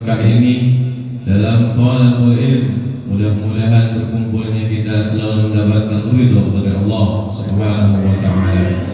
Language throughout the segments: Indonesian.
berkah ini dalam thalabul ilm. Mudah-mudahan berkumpulnya kita selalu mendapatkan ridha dari Allah Subhanahu wa taala.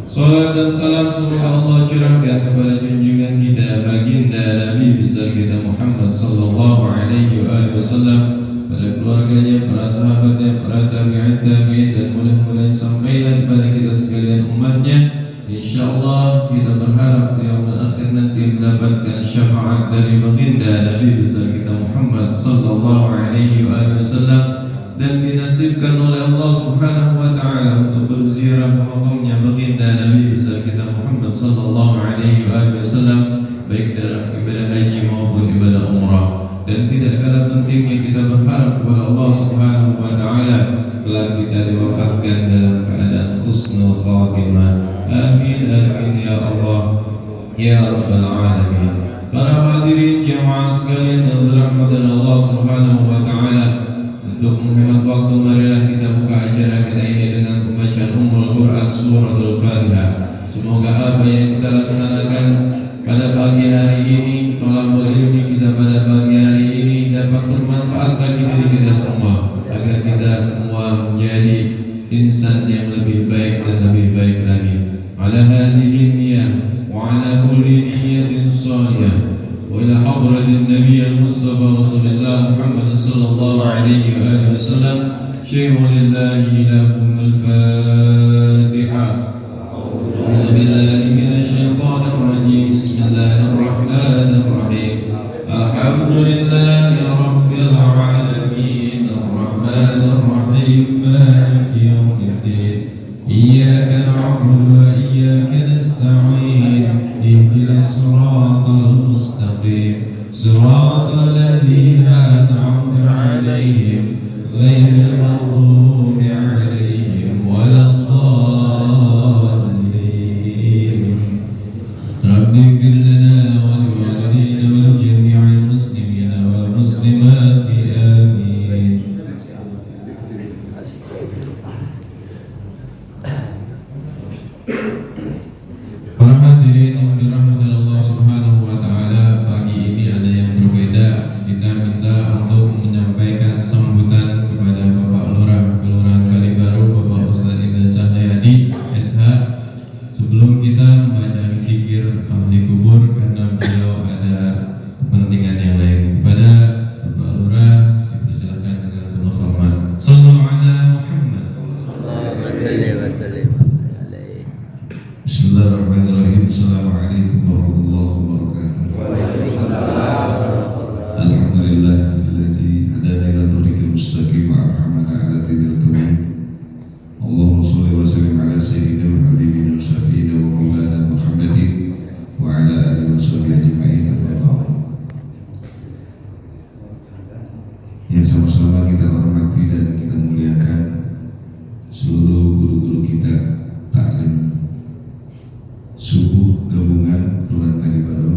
Salat dan salam semoga Allah curahkan kepada junjungan kita baginda Nabi besar kita Muhammad sallallahu alaihi wasallam, pada keluarganya, para sahabatnya, para tabi'in dan mudah-mudahan sampailah kepada kita sekalian umatnya. InsyaAllah kita berharap di yaumul akhir nanti mendapatkan syafaat dari baginda Nabi besar kita Muhammad sallallahu alaihi wasallam, dan dinasibkan oleh Allah Subhanahu wa taala untuk berziarah ke makamnya baginda Nabi besar kita Muhammad sallallahu alaihi wasallam, baik dalam ibadah haji maupun ibadah umrah. Dan tidak kalah pentingnya kita berharap kepada Allah Subhanahu wa taala kelak kita diwafatkan dalam keadaan husnul khatimah. Amin amin ya Allah ya rabbal alamin. Para hadirin jamaah sekalian yang dirahmati Allah Subhanahu wa taala, untuk menghemat waktu marilah kita buka acara kita ini dengan pembacaan Ummul Quran suratul Fatihah. Semoga apa yang kita laksanakan pada pagi hari ini, thalabul ilmi kita pada pagi hari ini dapat bermanfaat bagi diri kita semua, agar kita semua menjadi insan yang lebih baik dan lebih baik lagi. Ala hadhihi niyyah wa ala kulli niyyatin salihah wa ila hadratin Nabi al-Mustafa Rasulullah Muhammad sallallahu alaihi wa sallam. Syai'un lillahi lakum al-Fatiha. A'udzu billahi minasy syaithanir rajim. Bismillahirrahmanirrahim. Alhamdulillahi rabbil alamin arrahmanir rahim maliki yaumiddin. Iyyaka na'budu wa iyyaka nasta'in. Ihdinas siratal mustaqim. Siratal ladzina an'amta 'alaihim ghairil maghdubi 'alaihim waladdallin. Rabbi ighfir lana wa liwalidayna wa li jami'il muslimina wal muslimati amin. Para hadirin yang dirahmati Allah Subhanahu wa taala, pagi ini ada yang berbeda. Kita minta untuk menyampaikan sambutan kepada Bapak Lurah Kelurahan Kalibaru, Bapak Ustaz Indra Sahyadi SH. Sebelum kita membaca zikir ahli kubur, karena beliau ada kepentingan yang lain, kepada Bapak Lurah dipersilakan dengan penuh hormat. Shallu ala Muhammad. Allahumma shalli wa sallim alaihi. Bismillahirrahmanirrahim. Assalamualaikum warahmatullahi wabarakatuh. Alhamdulillahilladzi hadana ila thariqil mustaqim wa arhamana ala dinil qawim. Allahumma shalli wa sallim ala sayyidina wa habibina wa syafiina wa maulana Muhammadin wa ala alihi wa sahbihi ajma'in. Yang sama-sama kita hormati dan kita muliakan seluruh guru-guru kita taklim subuh gabungan Kelurahan Kalibaru,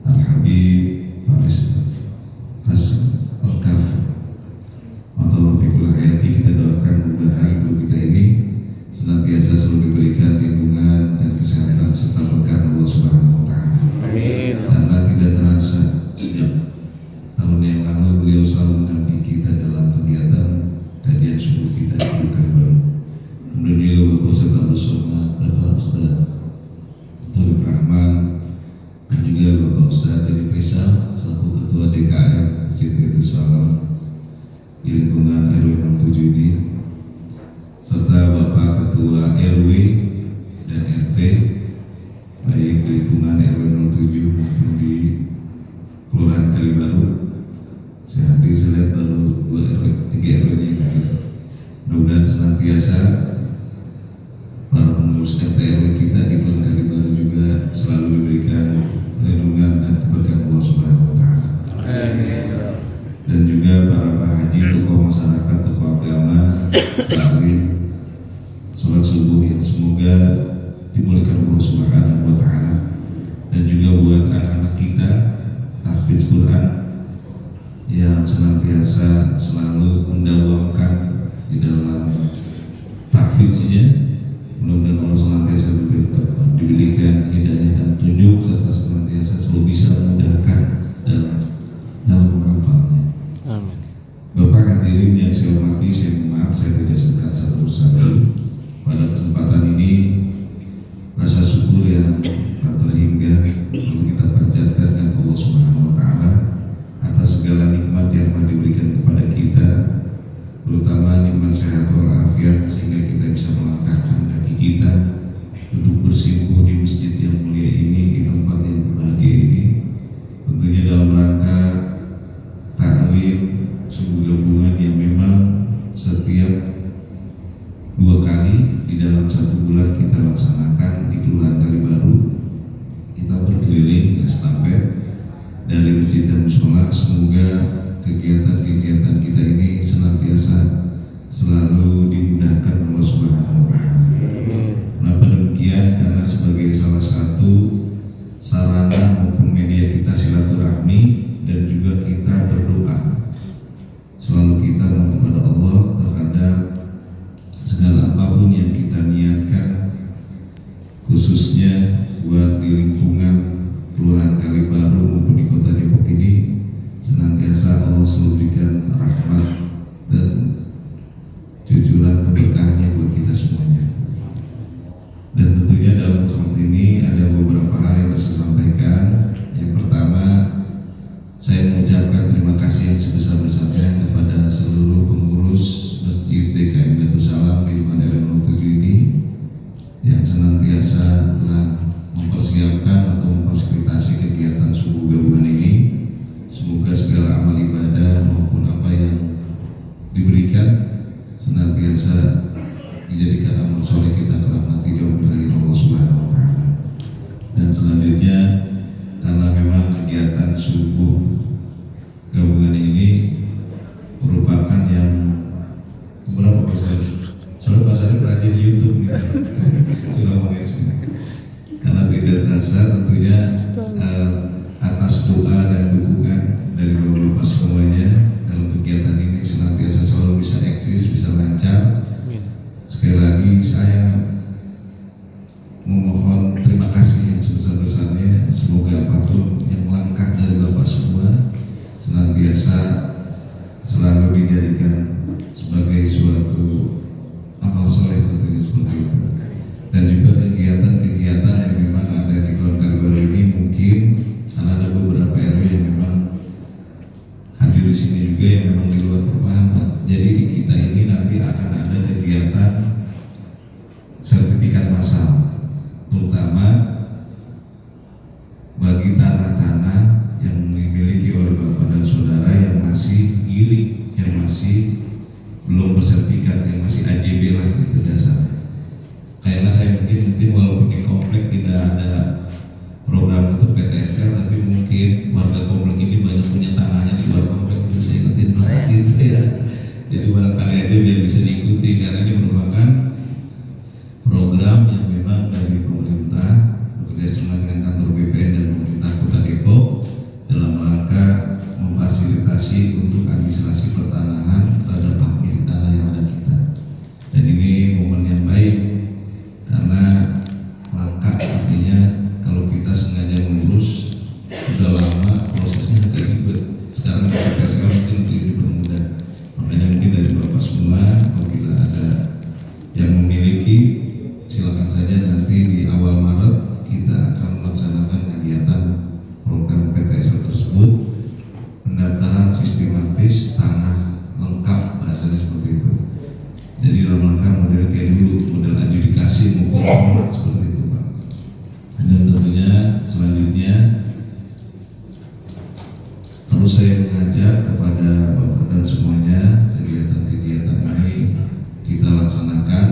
Al-Habib Paris Hasan Al-Kaf atau Fikul Hayati. Kita doakan mudah-mudahan guru kita ini senantiasa selalu diberikan lindungan dan kesehatan serta berkah Allah Subhanahu wa taala. Amin. Karena tidak terasa sejak tahun yang lalu beliau selalu mendampingi kita dalam kegiatan kajian subuh kita di Kalibaru. Kemudian beliau Bapak Ustaz Abdul Somad, Bapak Ustaz Taufik Rahman, dan juga Bapak Ustaz Jadi Faisal selaku Ketua DKM Masjid Baitul Salam di lingkungan RW 67 ini, serta Bapak Ketua RW dan RT baik di lingkungan RW 07 maupun di Kelurahan Kalibaru. Saya hadir, saya lihat baru 2 RW, 3 RW ini. Mudah-mudahan senantiasa para pengurus RT RW kita di Kelurahan Kalibaru juga selalu diberikan lindungan dan keberkahan Allah Subhanahu wa taala. Dan juga para haji, tokoh masyarakat, tokoh agama, taklim, sholat subuh yang semoga dimuliakan Allah Subhanahu wa taala. Dan juga buat anak-anak kita tahfidz Quran yang senantiasa selalu mendawamkan di dalam tahfidznya. Mudah-mudahan Allah senantiasa diberikan hidayah dan tunjuk serta senantiasa selalu bisa memudahkan dari masjid dan musola. Semoga kegiatan-kegiatan kita ini senantiasa selalu dimudahkan Allah Subhanahu wa Ta'ala. Kenapa demikian? Karena sebagai salah satu sarana maupun media kita silaturahmi dan juga kita berdoa. Selalu kita mohon kepada Allah terhadap segala apapun yang kita niatkan, khususnya buat di lingkungan Kelurahan Kalibaru maupun di Kota Depok ini, senantiasa Allah selalu berikan rahmat dan cucuran keberkahannya buat kita semuanya. Dan tentunya dalam kesempatan ini ada beberapa hal yang harus saya sampaikan. Yang pertama, saya mengucapkan terima kasih yang sebesar-besarnya kepada seluruh pengurus Masjid DKM Baitul Salam di Daerah 07 ini yang senantiasa telah mempersiapkan atau memfasilitasi kegiatan subuh gabungan ini. Semoga segala amal ibadah maupun apa yang diberikan senantiasa dijadikan amal soleh kita kelak nanti di akhirat Allah Subhanahu wa Ta'ala. Dan selanjutnya, karena memang kegiatan subuh gabungan ini merupakan yang berapa persen? Soalnya pasarnya berajin YouTube nih. Sudah mengesmi. Karena tidak terasa tentunya atas doa dan dukungan dari Bapak-Bapak semuanya dalam kegiatan ini senantiasa selalu bisa eksis, bisa lancar. Sekali lagi saya memohon terima kasih yang sebesar-besarnya. Semoga apapun yang langkah dari Bapak semua senantiasa selalu dijadikan sebagai suatu amal soleh tentunya seperti itu. Dan juga kegiatan-kegiatan yang memang ada di Kelurahan Kalibaru ini mungkin karena ada beberapa RW yang memang hadir di sini juga yang memang di luar perumahan, Pak. Jadi di kita ini nanti akan ada kegiatan sertifikat massal, terutama bagi tanah-tanah yang dimiliki oleh Bapak dan Saudara yang masih giring, yang masih belum bersertifikat, yang masih AJB lah itu dasarnya. Karena saya mungkin walaupun di komplek tidak ada program untuk PTSL, tapi mungkin warga komplek ini banyak punya tanahnya di luar komplek, itu saya ikutin gitu ya. Jadi barangkali aja biar bisa diikuti, karena ini merupakan program yang memang dari pemerintah bekerjasama dengan kantor BPN dan pemerintah Kota Depok dalam rangka memfasilitasi untuk administrasi pertanahan terhadap hak milik tanah yang ada kita. Dan ini momen yang baik karena langkah, artinya kalau kita sengaja mengurus sudah lama prosesnya agak ribet. Sekarang kita mungkin lebih dipermudah. Makanya mungkin dari Bapak semua apabila ada yang memiliki, silakan saja nanti di awal Maret kita akan melaksanakan kegiatan program PTSL tersebut, pendaftaran sistematis tanah lengkap, bahasanya seperti itu. Jadi dalam rangka model kayak dulu, model adjudikasi maupun tolak seperti itu, Pak. Dan tentunya selanjutnya terus saya mengajak kepada Bapak dan semuanya, kegiatan-kegiatan ini kita laksanakan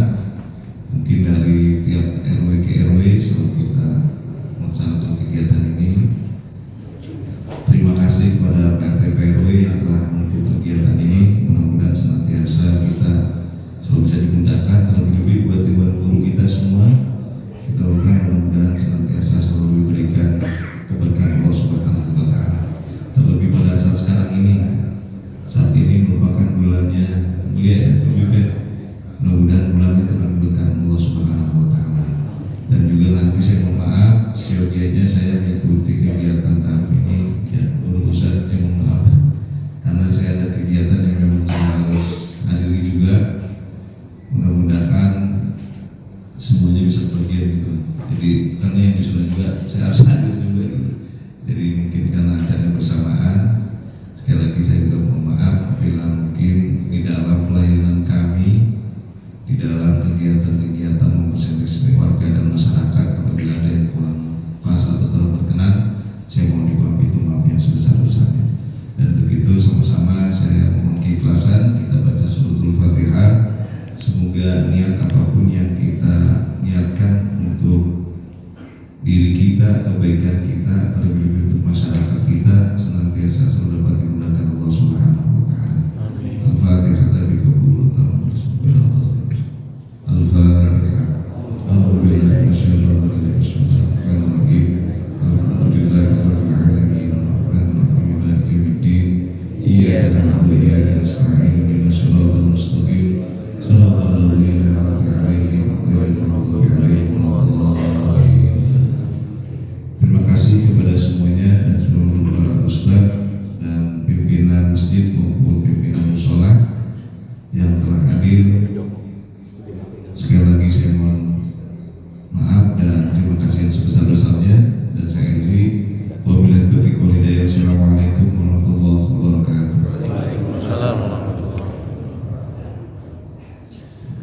mungkin dari tiap RW ke RW selalu kita melaksanakan kegiatan ini. Terima kasih kepada PRT PRW yang telah mendukung kegiatan ini. Mudah-mudahan senantiasa kita selalu bisa dimudahkan, terlebih buat dewan guru kita semua. Kita doakan mudah-mudahan senantiasa selalu diberikan keberkahan Allah Subhanahu wa Ta'ala. Terlebih pada saat sekarang إياك نعبد وإياك نستعين اهدنا الصراط المستقيم صراط الذين أنعمت عليهم غير المغضوب عليهم ولا الضالين. Terima kasih kepada semuanya dan seluruh para ustaz dan pimpinan masjid maupun pimpinan mushola yang telah hadir. Sekali lagi saya mohon maaf dan terima kasih yang sebesar-besarnya, dan saya akhiri wabillahi taufiq wal hidayah. Assalamualaikum warahmatullahi wabarakatuh.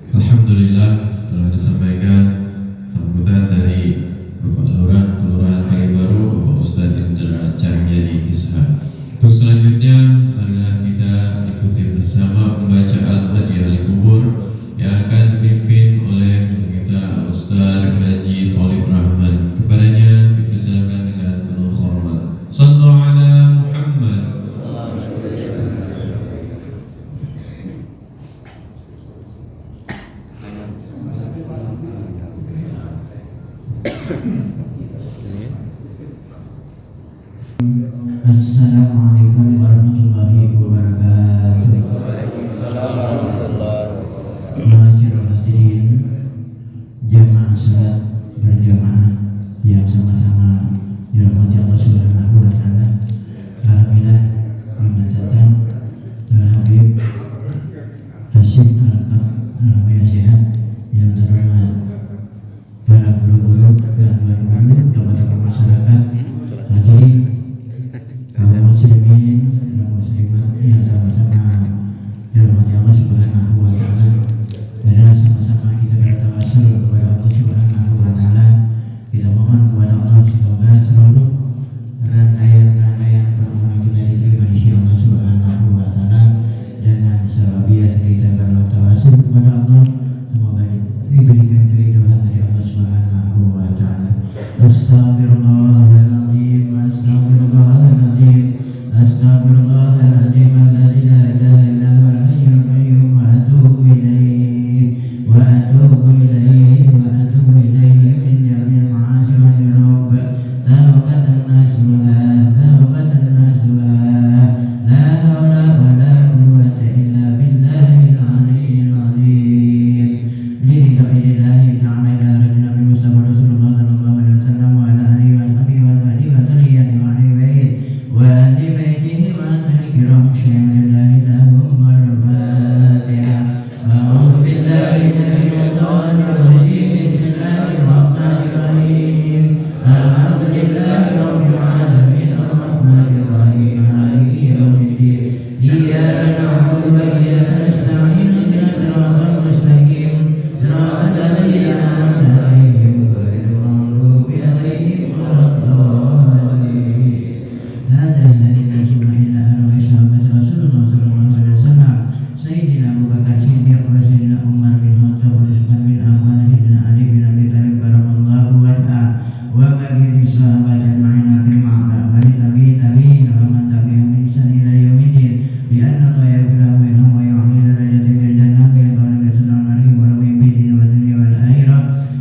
Alhamdulillah telah disampaikan sambutan dari Bapak Lurah Kelurahan Kalibaru, Bapak Ustadz Indra Cahyadi Ishak. Untuk selanjutnya, marilah kita ikuti bersama membaca Al-Hadiyah Al-Kubur yang akan dipimpin oleh kita Ustadz Haji Thalib Rahman. Kepadanya dipersilakan dengan penuh hormat. Sallu ala Muhammad. Assalamualaikum warahmatullahi wabarakatuh. Ma'asyiral hadirin jamaah salat berjamaah yang sama-sama dirahmati Allah Subhanahu wa taala. Alhamdulillah, selamat datang Habib Hasyim Al-Kab, alhamdulillah sehat yang terhormat para guru-guru dan guru-guru, kepada masyarakat hadirin kaum muslimin dan muslimat yang sama-sama dirahmati Allah Subhanahu wa taala. Marilah sama-sama kita bertawassul kepada Allah Subhanahu wa taala. Kita mohon kepada Allah semoga seluruh rangkaian permohonan kita diterima di sisi Allah Subhanahu wa taala. Dengan sababiah kita bertawassul kepada Allah, semoga diberikan keridhaan dari Allah Subhanahu wa taala. Astaghfirullahaladzim, astaghfirullahaladzim, astaghfirullahaladzim alladzi la ilaha illa huwal hayyul qayyum, wa atubu ilaihi, wa atubu ilaihi, wa atubu ilaihi min jami'il ma'asi wal dhunub. Tawbatan nasuha, tawbatan nasuha, la hawla wa la quwwata illa billahil aliyyil azim. Lillahi ta'ala ila Nabi Mustafa Rasulullah sallallahu alaihi wasallam wa ala alihi wa sahbihi wa alihi wa dzurriyyatihi wa ahli bait wa ahli baitihi wa ahli kiram syai'lillahi lahum al-Fatihah. A'udzu billahi minasyaitonir rajim. Bismillahirrahmanirrahim. Alhamdulillahi rabbil alamin arrahmanir rahim maliki yaumiddin. Iyyaka na'budu wa iyyaka nasta'in ihdinas siratal mustaqim صراط الذين أنعمت عليهم غير المغضوب عليهم ولا الضالين. هذا الذي نجم إلى أرواح صحابة رسول الله صلى الله عليه وسلم سيدنا أبو بكر الصديق وسيدنا عمر بن الخطاب وعثمان بن عفان سيدنا علي بن أبي طالب كرم الله وجهه وبقية الصحابة أجمعين بالمعنى ولتابعين ومن تبعهم بإحسان إلى يوم الدين بأن الله يغفر لهم ويرحمهم ويعلي درجاتهم في الجنة بقول رسول الله عليه وسلم بالدين والدنيا والآخرة.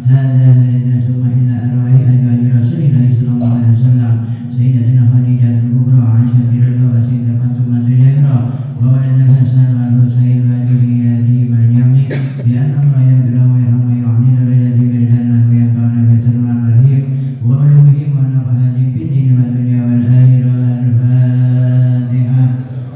هذا هدينا ثم إلى أرواح أزواج رسول الله صلى الله عليه وسلم سيدتنا خديجة الكبرى وعائشة رضي الله وسيدة فاطمة الزهراء وولد الحسن والحسين وذرياتهم أجمعين بأن الله يغفر لهم ويرحمهم ويعلي درجاتهم في الجنة وينفعنا بسلمان الرحيم وعلومهم ونفعاتهم في الدين والدنيا والآخرة. الفاتحة.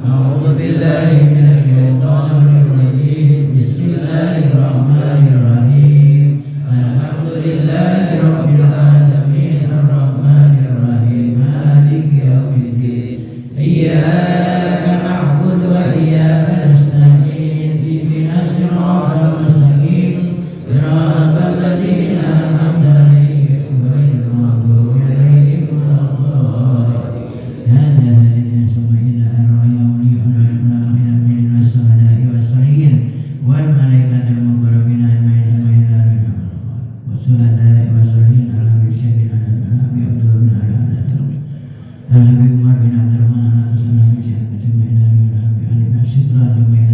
أعوذ بالله من الشيطان الرجيم. بسم الله الرحمن الرحيم. الحمد لله رب العالمين الرحمن الرحيم مالك يوم الدين. إياك نعبد وإياك نستعين. اهدنا الصراط المستقيم صراط الذين أنعمت عليهم غير المغضوب عليهم ولا الضالين. هذا هدينا ثم إلى أرواح أولياء العلماء والشهداء والصالحين والملائكة المقربين أجمعين ثم إلى أرواح والشهداء والصالحين الحبيب الشيخ الحبيب عبد الله بن علي الحبيب عمر بن عبد الرحمن الحبيب الشيخ ثم إلى أرواح الحبيب علي بن الشكرى ثم إلى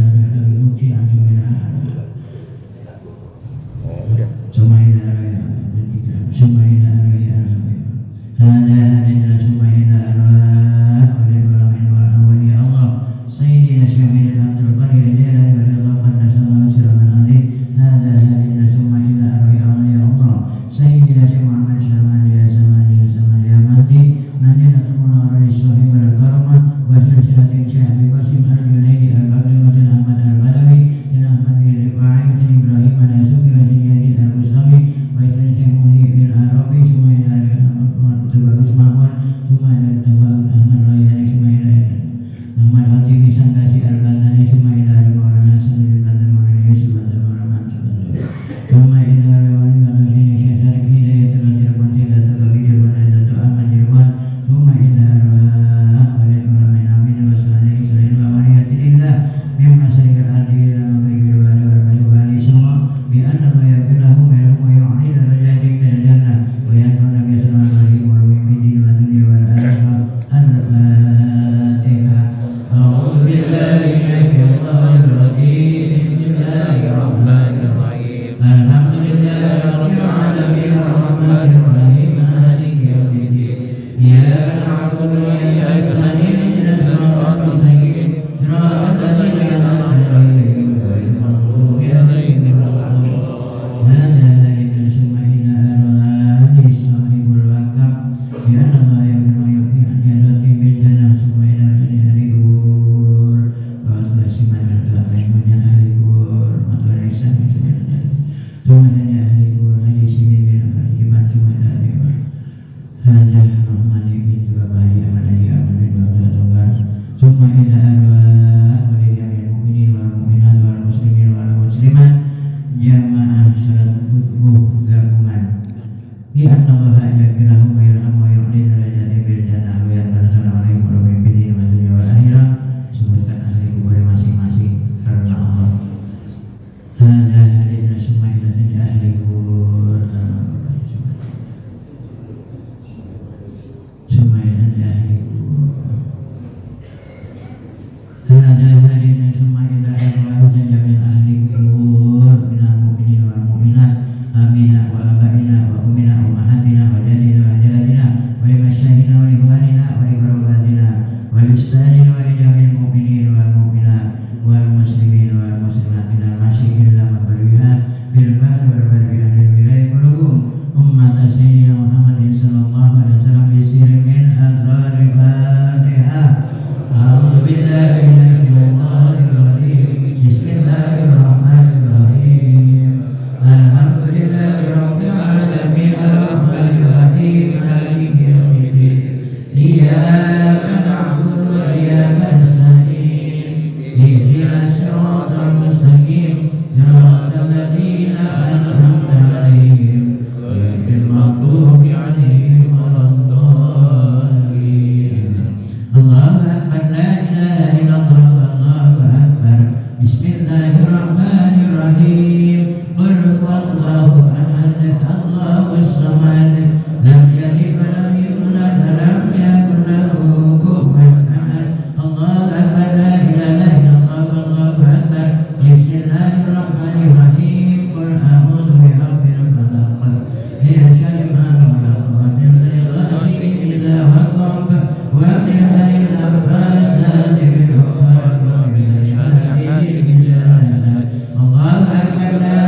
والفساد بالعقاب ومن الحاسد بالحسد الله أكبر لا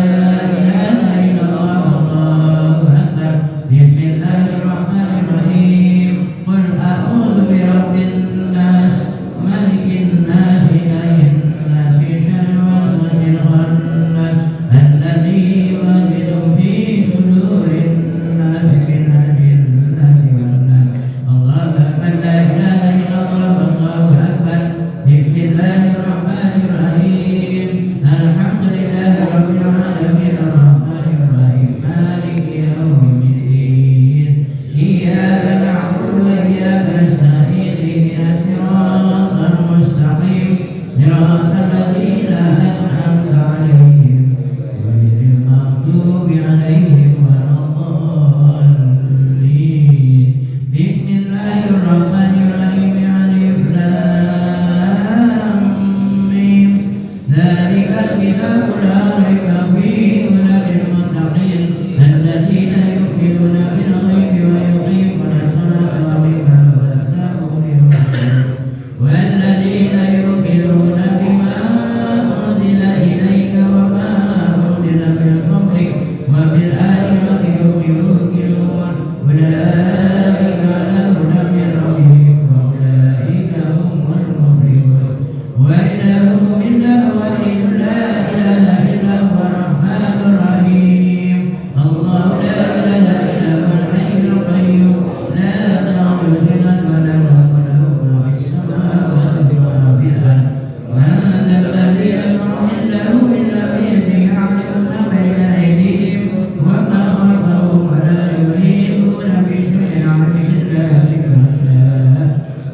إله إلا الله الله أكبر بسم الله الرحمن الرحيم قل أعوذ برب الناس ملك الناس إله الناس من شر الوسواس الخناس الذي يوسوس في صدور الناس من الجنة والناس الله أكبر لا إله إلا الله الله أكبر بسم الله الرحمن الرحيم الحمد لله رب العالمين الرحمن الرحيم مالك يوم الدين إياك نعبد وإياك نستعين اهدنا الصراط المستقيم صراط الذين أنعمت عليهم غير المغضوب عليهم ولا الضالين بسم الله الرحمن الرحيم ألف لام ميم ذلك الكتاب لا ريب فيه هدى للمتقين الذين يؤمنون بالغيب ويقيمون الصلاة ومما رزقناهم ينفقون والذين يؤمنون بما أنزل إليك وما أنزل من قبلك وبالآخرة هم يوقنون أولئك على هدى من ربهم وأولئك هم المفلحون وإلهكم إله واحد لا إله إلا هو الرحمن الرحيم الله لا إله إلا هو الحي القيوم لا تأخذه سنة ولا نوم له ما في السماوات وما في الأرض من ذا الذي يشفع عنده إلا بإذنه يعلم ما بين أيديهم وما خلفهم ولا يحيطون بشيء عنه إلا بما شاء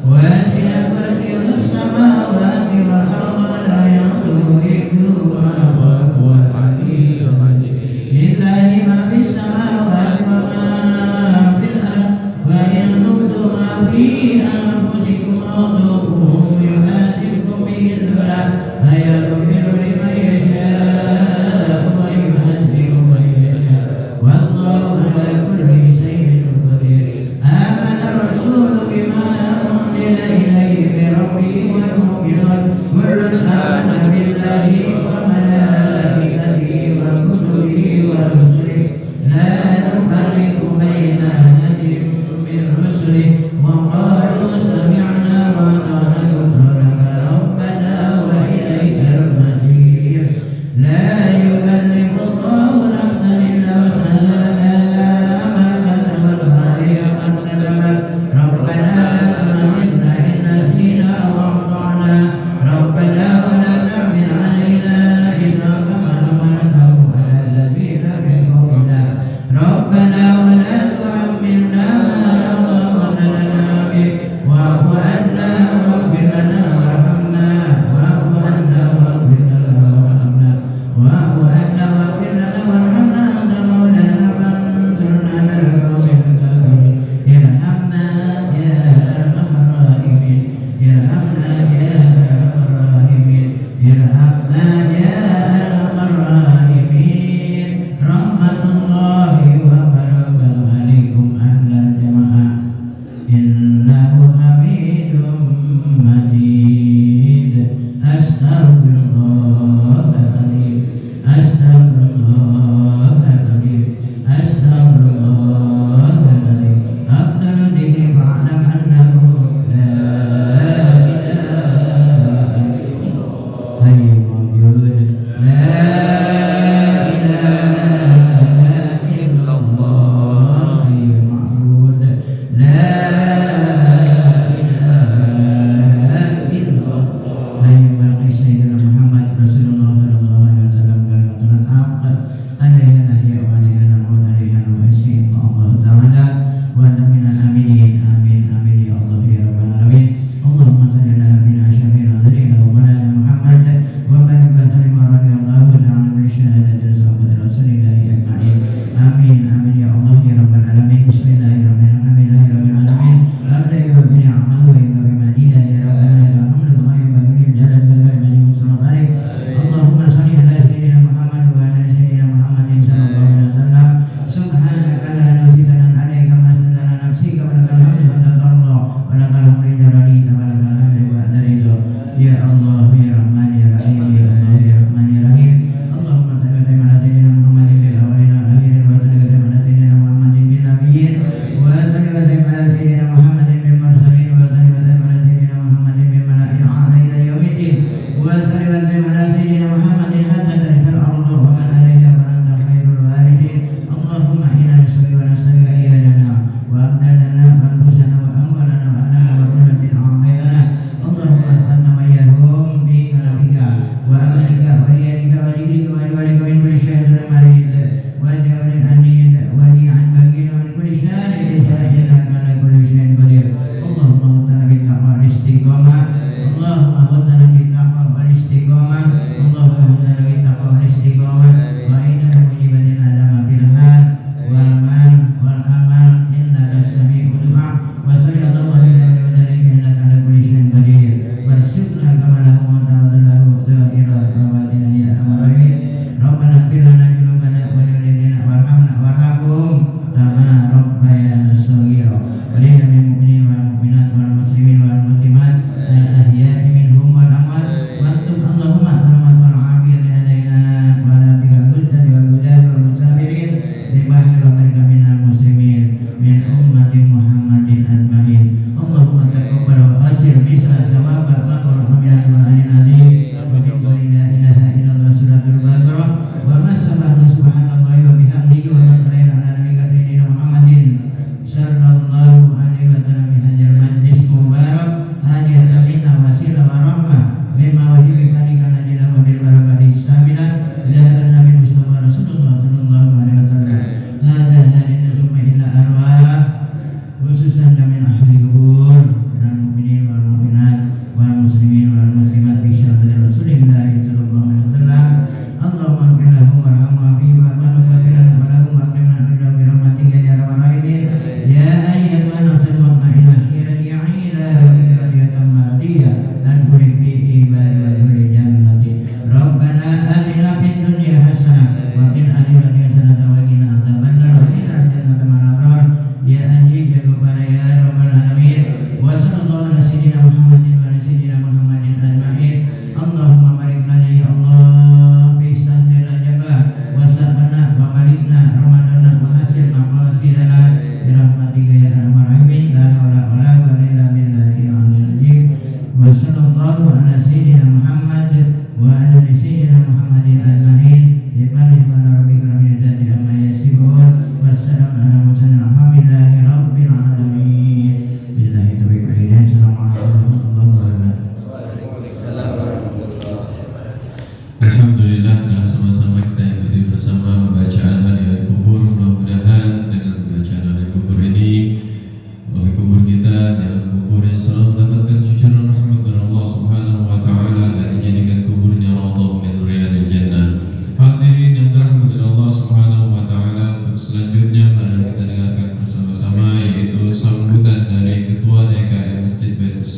وسع كرسيه السماوات والأرض ولا يؤوده حفظهما وهو العلي العظيم لله ما في السماوات وما في الأرض وإن تبدوا ما في أنفسكم أو تخفوه يحاسبكم به الله فيغفر لمن يشاء ويعذب من يشاء والله على كل شيء قدير آمن الرسول بما أنزل إليه من ربه والمؤمنون كل آمن بالله وملائكته وكتبه ورسله لا نفرق بين أحد من رسله وقالوا سمعنا وأطعنا غفرانك ربنا وإليك المصير لا يكلف الله نفسا إلا وسعها ما كسبت وعليها ما اكتسبت ربنا لا تؤاخذنا إن نسينا أو أخطأنا ربنا ولا تحمل علينا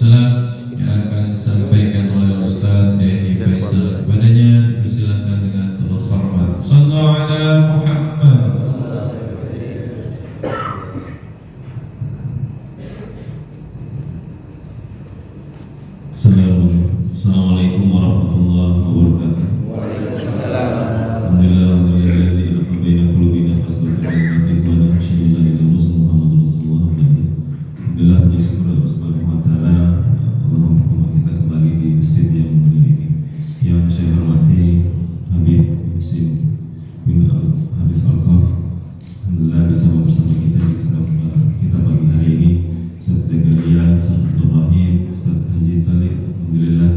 Salam yang akan disampaikan oleh Ustaz Denny Faisal. Kepadanya dipersilakan dengan hormat. Sallallahu ala Muhammad. Assalamualaikum warahmatullahi wabarakatuh. Alhamdulillah alladzi alaqa baina qulubina fasdaqna wa asyhadu an la ilaha illallah Muhammadur Rasulullah. Alhamdulillah, puji syukur Allah Subhanahu wa taala Allah mempertemukan kita kembali di masjid yang mulia ini. Yang saya hormati Habib Husin bin Habis Al-Qaf. Alhamdulillah bisa bersama kita di kesempatan kita pagi hari ini. Ustaz Zakaria, Ustaz Abdul Rahim, Ustaz Haji Talib, alhamdulillah,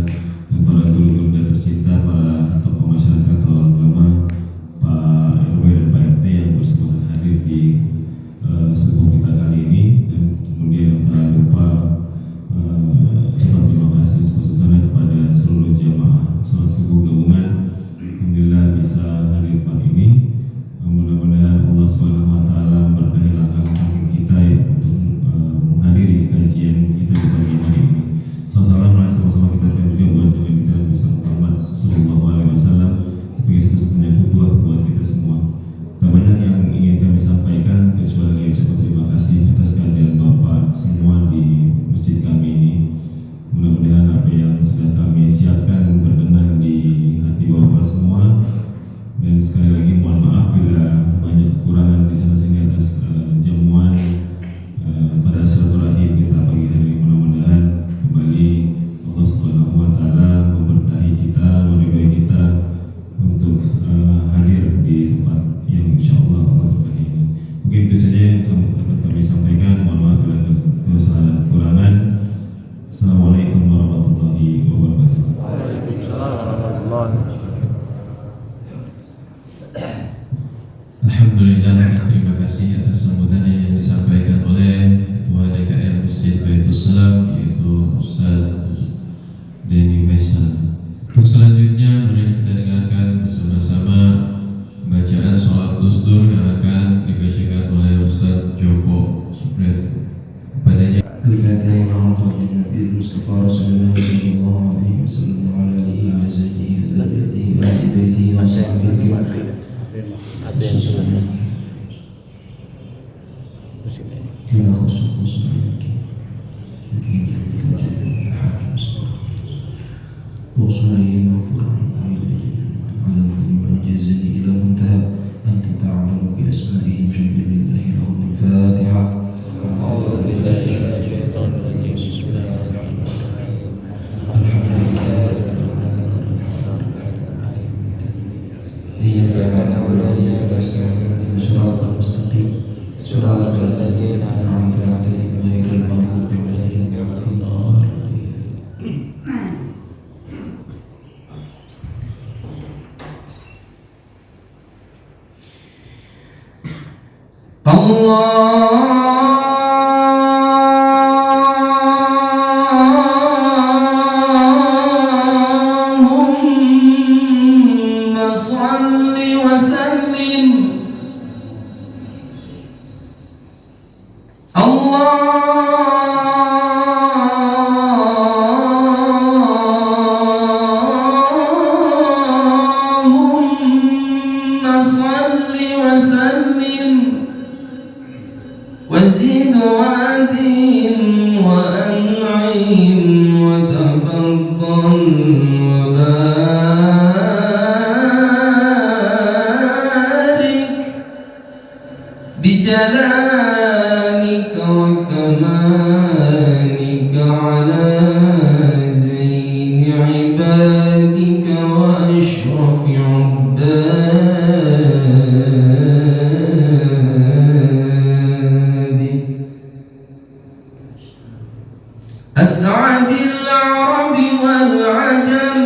dan para guru-guru dan tercinta, para tokoh masyarakat atau agama, Pak RW dan Pak RT yang bersemangat hadir di subuh kita kali ini. Dan kemudian tak lupa ucapan terima kasih sebesar-besarnya kepada seluruh jamaah sholat subuh gabungan. Alhamdulillah bisa hadir pagi ini. Mudah-mudahan Allah SWT memberkahi langkah kaki kita ya, untuk menghadiri kajian kita di pagi hari ini. Salam sama-sama kita dan juga buat juga kita bisa Muhammad Sallallahu Alaihi Wasallam sebagai satu-satunya qudwah buat kita semua. Tak banyak yang ingin kami sampaikan kecuali ucapan terima kasih atas kehadiran Bapak semua di masjid kami ini. Mudah-mudahan apa yang sudah kami siapkan berkenan di hati Bapak semua. Dan sekali lagi mohon maaf bila banyak kekurangan di sana sini atas jamuan pada silaturahim kita pagi hari ini. Mudah-mudahan kembali Allah Subhanahu wa taala memberkahi kita, meridhai kita untuk hadir di tempat yang insyaallah Allah berkahi ini. Mungkin itu saja yang dapat kami sampaikan. Mohon maaf bila ada kesalahan dan kekurangan. Assalamualaikum warahmatullahi wabarakatuh. Waalaikumsalam warahmatullahi wabarakatuh. Alhamdulillah, terima kasih atas sambutan yang disampaikan oleh Ketua DKR Masjid Baitul Salam, yaitu Ustaz Denny Faisal. Untuk selanjutnya mari kita dengarkan bersama-sama bacaan sholat Gusdur yang akan dibacakan oleh Ustaz Joko Supret. Kepadanya Al-Fatihah wa ta'ala Nabi Mustafa Rasulullah sallallahu alaihi wasallam wa ala alihi wa sahbihi wa dzurriyyatihi wa ahli baitihi wa sahbihi. Ada yang sudah Kena khusus lagi. وصلي مغفور على المعجزين إلى منتهى أنت تعلم بأسمائهم جل لله الأول الفاتحة. أعوذ بالله من الشيطان الرجيم. بسم الله الرحمن الرحيم. الحمد لله إياك نعبد وإياك نستعين اهدنا الصراط المستقيم صراط الذين أنعمت عليهم غير المغضوب عليهم ولا الضالين. اللهم صل وسلم اللهم صل وسلم وزد وأدم وأنعم وتفضل وبارك بجلالك وكمالك على زين عبادك وأشرف عبادك أسعد العرب والعجم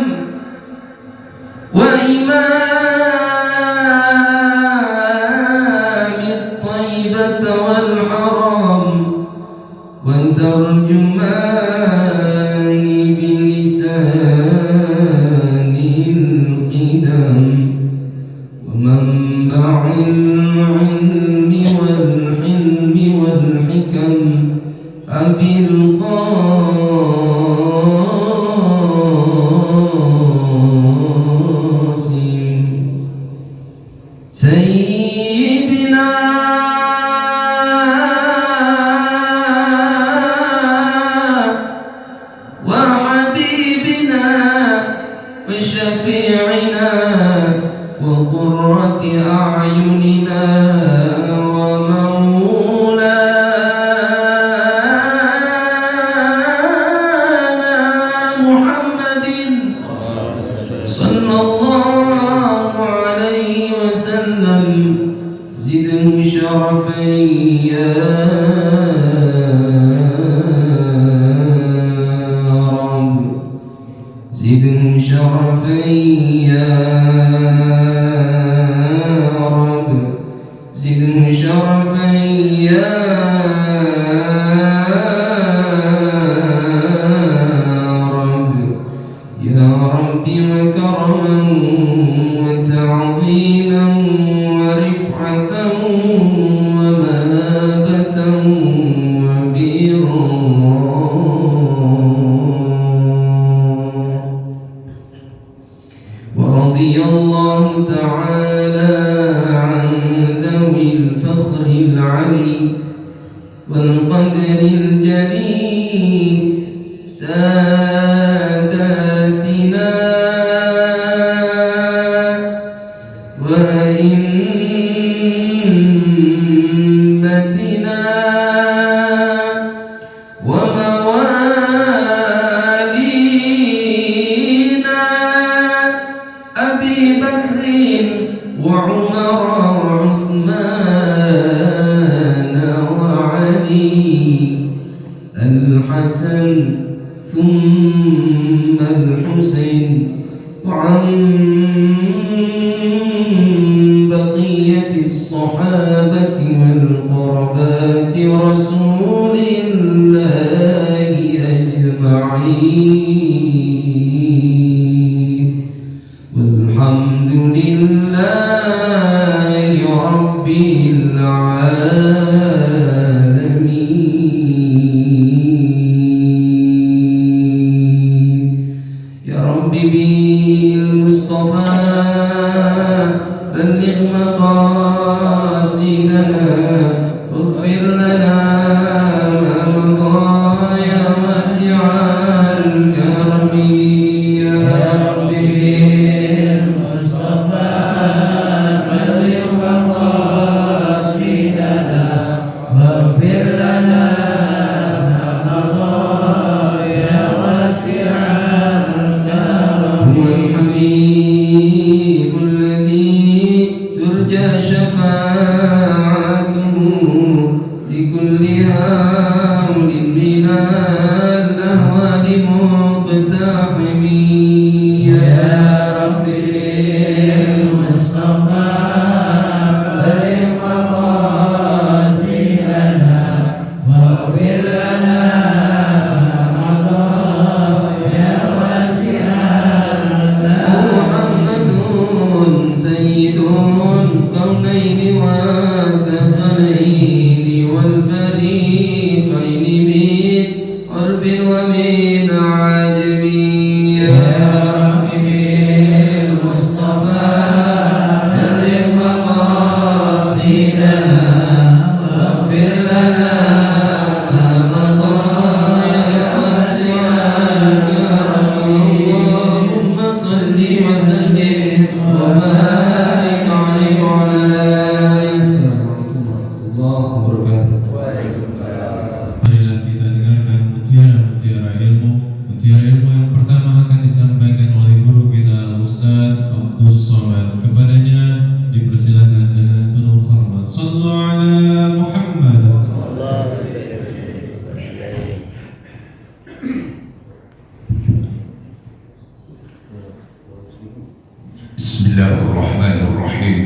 حبيبنا وشفيعنا وقرة أعيننا ومولانا محمد صلى الله عليه وسلم زده شرفا يا رب زده شرفا يا رب زده شرفا يا رب يا رب وكرما وتعظيما ورفعة ومهابة وبرا ورضي الله تعالى عن ذوي الفخر العلي والقدر الجليل ساداتنا وأئمتنا وموالينا أبي بكر وعمر وعثمان وعلي الحسن ثم الحسين وعن بقية الصحابة والقربات رسول الله أجمعين والحمد لله رب العالمين يا رب بالمصطفى بلغ مقاصدنا واغفر لنا ما مضى يا واسع الكرم يا رب بالمصطفى بلغ مقاصدنا واغفر لنا ما مضى يا واسع الكرم هو الحبيب الذي ترجى شفاعته لكل هول من الأهوال مقتحمين يا رب المصطفى بلغ مقاصدنا واغفر لنا ما مضى يا واسع محمد سيد الكونين والثقلين والفريقين من قرب ومن عجم يا رب بالمصطفى بلغ مقاصدنا واغفر لنا ما مضى يا واسع الكرم اللهم صل وسلم وبارك عليه وعلى آله. Assalamualaikum warahmatullahi wabarakatuh. Marilah kita dengarkan mutiara-mutiara ilmu. Mutiara ilmu yang pertama akan disampaikan oleh guru kita Ustaz Abdus Somad. Kepadanya dipersilakan dengan penuh hormat. Sallu ala Muhammad. Bismillahirrahmanirrahim.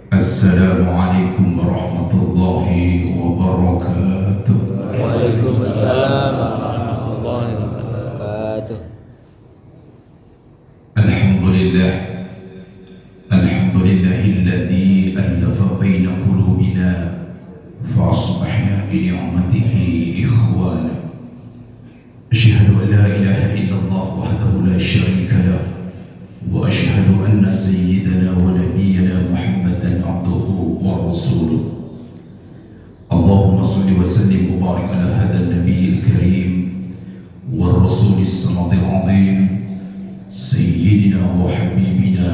Assalamualaikum warahmatullahi wabarakatuh. Waalaikumsalam warahmatullahi wabarakatuh. Alhamdulillah. Alhamdulillahilladzi allafa baina qulubina fa asbahna bi ni'matihi ikhwana. Asyhadu an la ilaha illallah wahdahu la syarika lah wa asyhadu anna sayyidana wa nabiyyana Muhammadan abduhu wa rasuluh. Allahumma salli wa sallim wa barik ala hadzal nabiyil karim wa رسول الصمد العظيم سيدنا وحبيبنا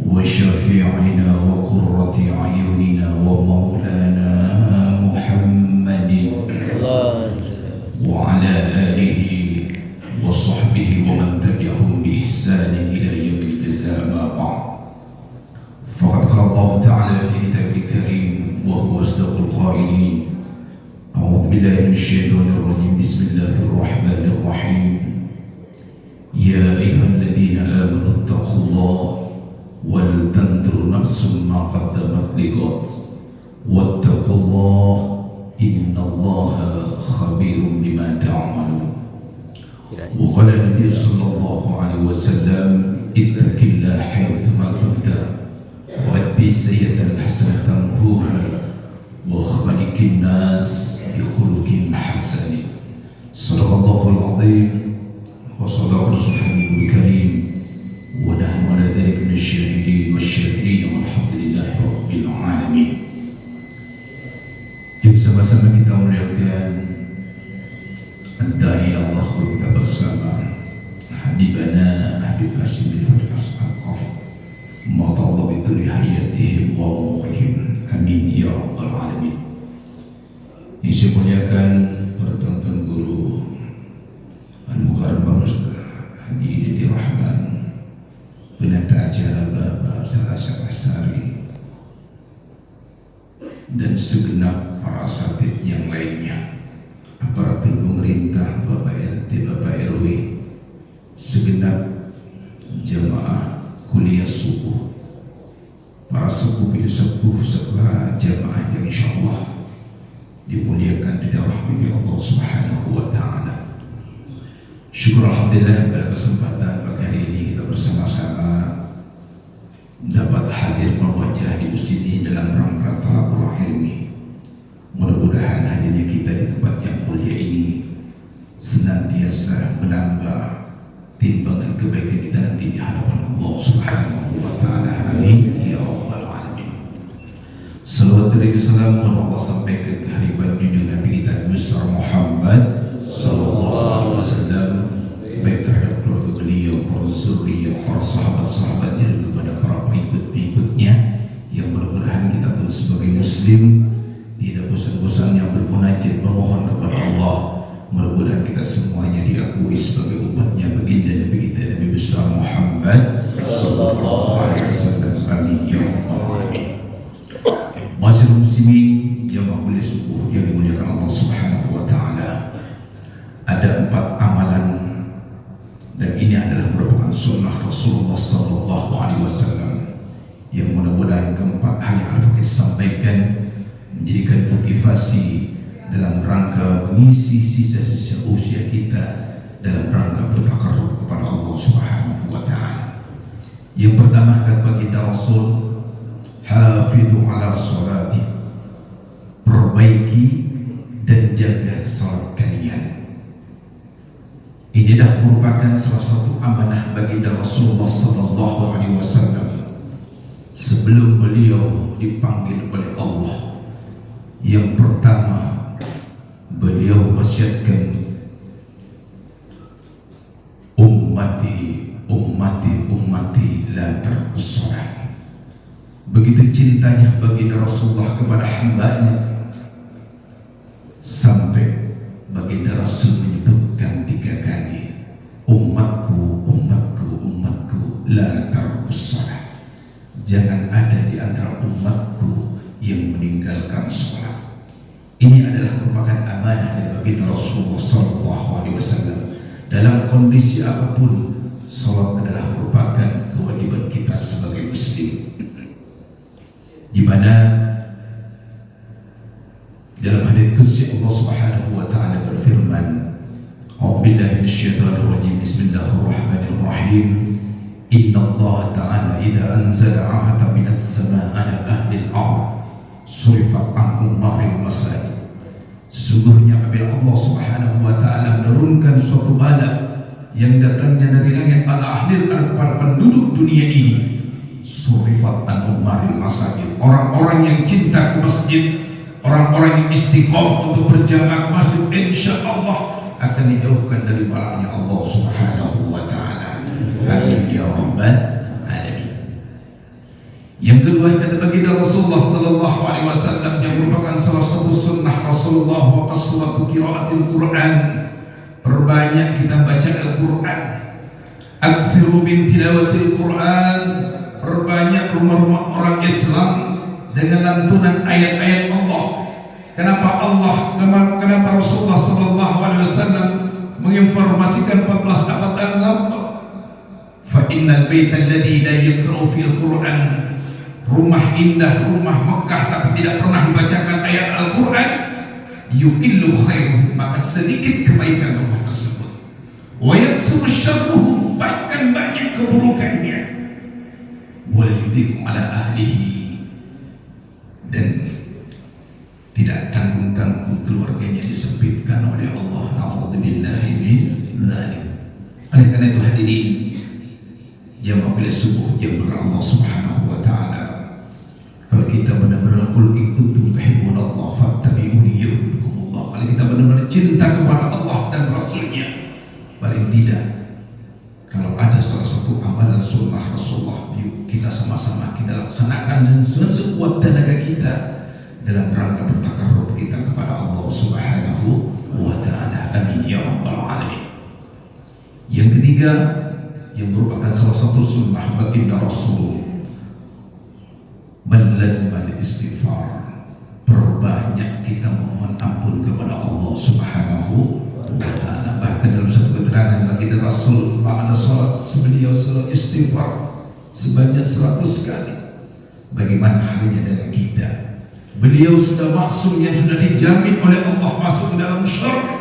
وشفيعنا وقرة أعيننا ومولانا محمد وعلى آله وصحبه ومن تبعهم بإحسان إلى يوم الجزاء ما بعد. فقد قال الله تعالى في كتابه الكريم وهو أصدق القائلين: أعوذ بالله من الشيطان الرجيم بسم الله الرحمن الرحيم يا أيها الذين آمنوا اتقوا الله ولتنظر نفس ما قدمت لغد واتقوا الله إن الله خبير بما تعملون. وقال النبي صلى الله عليه وسلم اتق الله حيثما كنت وأتبع السيئة الحسنة تمحوها وخالق الناس بخلق حسن. صدق الله العظيم وصدق رسوله الكريم ونحن على ذلك من الشاهدين والشاكرين والحمد لله رب العالمين. Yuk sama-sama kita muliakan Ad-Da'i Allah kita bersama Habibana Habib Hashim bin Habib Al-Qaf Ma'tallah bituli hayatihim wa umurihim. Amin ya rabbal alamin. Yang saya muliakan para tuan-tuan guru Al-Mukarram Barus Haji Didi Rahman, penata acara Bapak Ustaz Asyaf Asari, dan segenap para asatid yang lainnya, aparatur pemerintah, Bapak RT, Bapak RW, segenap jamaah kuliah subuh, para sepuh setelah jamaah yang insyaallah dimuliakan di rahmati Allah Subhanahu wa taala. Syukur alhamdulillah pada kesempatan pagi hari ini kita bersama-sama dapat hadir berwajah di masjid ini dalam rangka talabul ilmi. Mudah-mudahan hadirnya kita di tempat yang mulia ini senantiasa menambah timbangan kebaikan kita nanti di hadapan Allah Subhanahu wa taala. Amin ya rabbal alamin. Salawat dan salam Allah sampaikan ke hadirat junjungan Nabi kita besar Muhammad sallallahu alaihi wasallam, baik terhadap keluarga beliau, para zuriyah, para sahabat-sahabatnya, dan kepada para pengikut-pengikutnya, yang mudah-mudahan kita pun sebagai muslim tidak bosan-bosan yang bermunajat memohon kepada Allah. Mudah-mudahan kita semuanya diakui sebagai umatnya baginda Nabi kita Nabi besar Muhammad sallallahu alaihi wasallam. Amin ya rabbal alamin. Masyaallah muslimin jamaah kuliah subuh yang dimuliakan Allah Subhanahu wa taala. Ada 4 amalan dan ini adalah merupakan sunnah Rasulullah sallallahu alaihi wasallam yang mudah-mudahan keempat hal yang akan kita sampaikan menjadikan motivasi dalam rangka mengisi sisa-sisa usia kita dalam rangka bertakarrub kepada Allah Subhanahu wa taala. Yang pertama kata baginda Rasul, hafidhu ala sholati, perbaiki dan jaga salat kalian. Ini dah merupakan salah satu amanah baginda Rasulullah sallallahu alaihi wasallam sebelum beliau dipanggil oleh Allah. Yang pertama beliau wasiatkan, ummati ummati ummati la tarkus shalah. Begitu cintanya baginda Rasulullah kepada hambanya sampai baginda Rasul menyebutkan 3 kali, umatku umatku umatku la tarkus shalah. Jangan ada di antara umatku yang meninggalkan sholat. Ini adalah merupakan amanah dari baginda Rasulullah sallallahu alaihi wasallam. Dalam kondisi apapun, sholat adalah merupakan kewajiban kita sebagai muslim. Di mana dalam hadits qudsi Allah Subhanahu wa taala berfirman, "A'udzubillahi minasyaitonir rajim. Bismillahirrahmanirrahim. Inna Allah ta'ala idza anzala 'ahatan minas samaa'i 'ala ahli al-ardh surifat anhum maril masajid." Sesungguhnya apabila Allah Subhanahu wa taala menurunkan suatu bala yang datangnya dari langit pada ahli al-ardh, para penduduk dunia ini, surifat anhum maril masajid, orang-orang yang cinta ke masjid, orang-orang yang istiqomah untuk berjamaah ke masjid, insya Allah akan dijauhkan dari balanya Rasulullah sallallahu alaihi wasallam yang merupakan salah satu sunnah Rasulullah wa qasratu qiraatil Quran. Perbanyak kita baca Al-Quran. Aktsiru min tilawatil Quran. Perbanyak rumah-rumah orang Islam dengan lantunan ayat-ayat Allah. Kenapa Rasulullah sallallahu alaihi wasallam menginformasikan 14 abad yang lalu? Fa innal baita alladhi la yaqra'u fil Quran, rumah indah, rumah Mekah tapi tidak pernah membacakan ayat Al-Quran, yuqillu khairuhu, maka sedikit kebaikan rumah tersebut. Wa yaksuru syarruhu, bahkan banyak keburukannya. Wal yudhiqu ala ahlihi, dan tidak tanggung-tanggung keluarganya disempitkan oleh Allah. Na'udzubillahi min dzalik. Oleh karena itu hadirin, jam bila subuh jam Allah Subhanahu wa taala, kalau kita benar-benar qul in kuntum tuhibbunallah fattabi'uni yuhibbukumullah, kalau kita benar-benar cinta kepada Allah dan Rasulnya, paling tidak kalau ada salah satu amalan sunnah Rasulullah, yuk kita sama-sama kita laksanakan dan sekuat tenaga kita dalam rangka bertakarrub kita kepada Allah Subhanahu wa taala. Amin ya rabbal alamin. Yang ketiga, yang merupakan salah satu sunnah baginda Rasul, melazimkan istighfar. Perbanyak kita memohon ampun kepada Allah Subhanahu wa taala. Bahkan dalam satu keterangan baginda Rasul, makna salat beliau salat istighfar sebanyak 100 kali. Bagaimana halnya dengan kita? Beliau sudah maksum yang sudah dijamin oleh Allah masuk ke dalam syurga,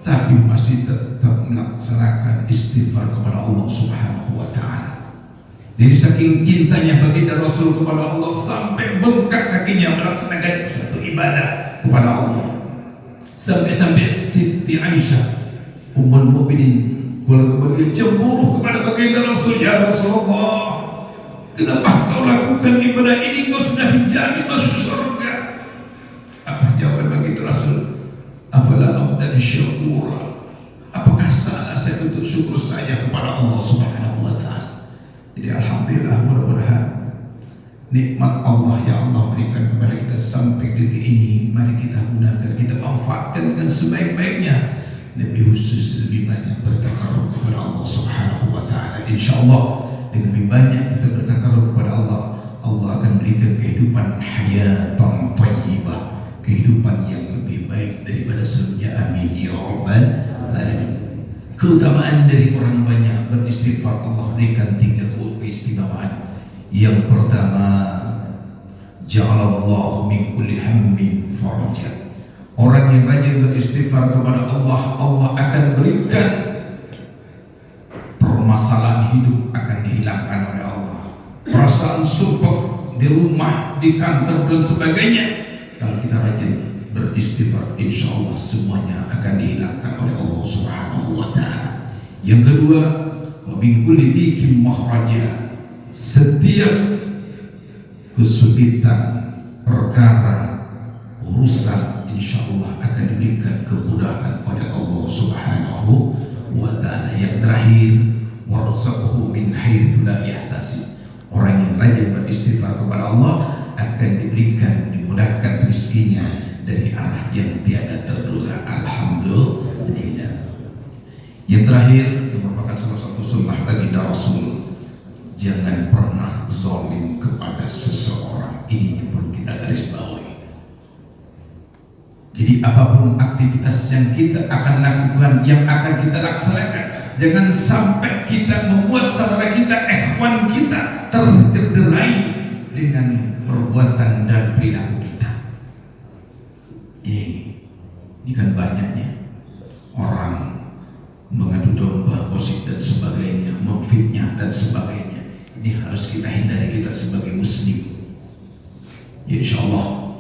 tapi masih tetap melaksanakan istighfar kepada Allah Subhanahu wa taala. Jadi saking cintanya baginda Rasul kepada Allah sampai bengkak kakinya melaksanakan suatu ibadah kepada Allah. Sampai-sampai Siti Aisyah Ummul Mukminin keluarga beliau cemburu kepada baginda Rasul, ya Rasulullah, kenapa kau lakukan ibadah ini? Kau sudah dijamin masuk surga. Apa jawaban baginda Rasul? Afala abdan syukura, apakah salah saya untuk syukur saya kepada Allah Subhanahu wa taala? Jadi alhamdulillah, mudah-mudahan nikmat Allah yang Allah berikan kepada kita sampai detik ini, mari kita gunakan, kita manfaatkan dengan sebaik-baiknya. Lebih khusus, lebih banyak bertakarrub kepada Allah Subhanahu wa taala. Insyaallah dengan lebih banyak kita bertakarrub kepada Allah, Allah akan berikan kehidupan hayatan thayyibah, kehidupan yang lebih baik daripada sebelumnya. Amin ya rabbal alamin. Keutamaan dari orang banyak beristighfar, Allah berikan 3 keistimewaan. Yang pertama, ja'alallahu min kulli hammin faraja. Orang yang rajin beristighfar kepada Allah, Allah akan berikan permasalahan hidup akan dihilangkan oleh Allah. Perasaan sumpah di rumah, di kantor dan sebagainya, kalau kita rajin beristighfar, insya Allah semuanya akan dihilangkan oleh Allah Subhanahu wa taala. Yang kedua, wa min kulli dhikin makhraja. Setiap kesulitan, perkara, urusan, insya Allah akan diberikan kemudahan oleh Allah Subhanahu wa taala. Yang terakhir, warzuqhu min haitsu la yahtasib. Orang yang rajin beristighfar kepada Allah akan diberikan, dimudahkan rezekinya dari arah yang tiada terduga. Alhamdulillah. Yang terakhir, yang merupakan salah satu sunnah baginda Rasul, jangan pernah zalim kepada seseorang. Ini yang perlu kita garis bawahi. Jadi apapun aktivitas yang kita akan lakukan, yang akan kita laksanakan, jangan sampai kita membuat saudara kita, ikhwan kita tercederai dengan perbuatan dan perilaku kita. Ini kan banyaknya orang mengadu domba, gosip dan sebagainya, memfitnah dan sebagainya. Ini harus kita hindari, kita sebagai muslim. Ya insya Allah,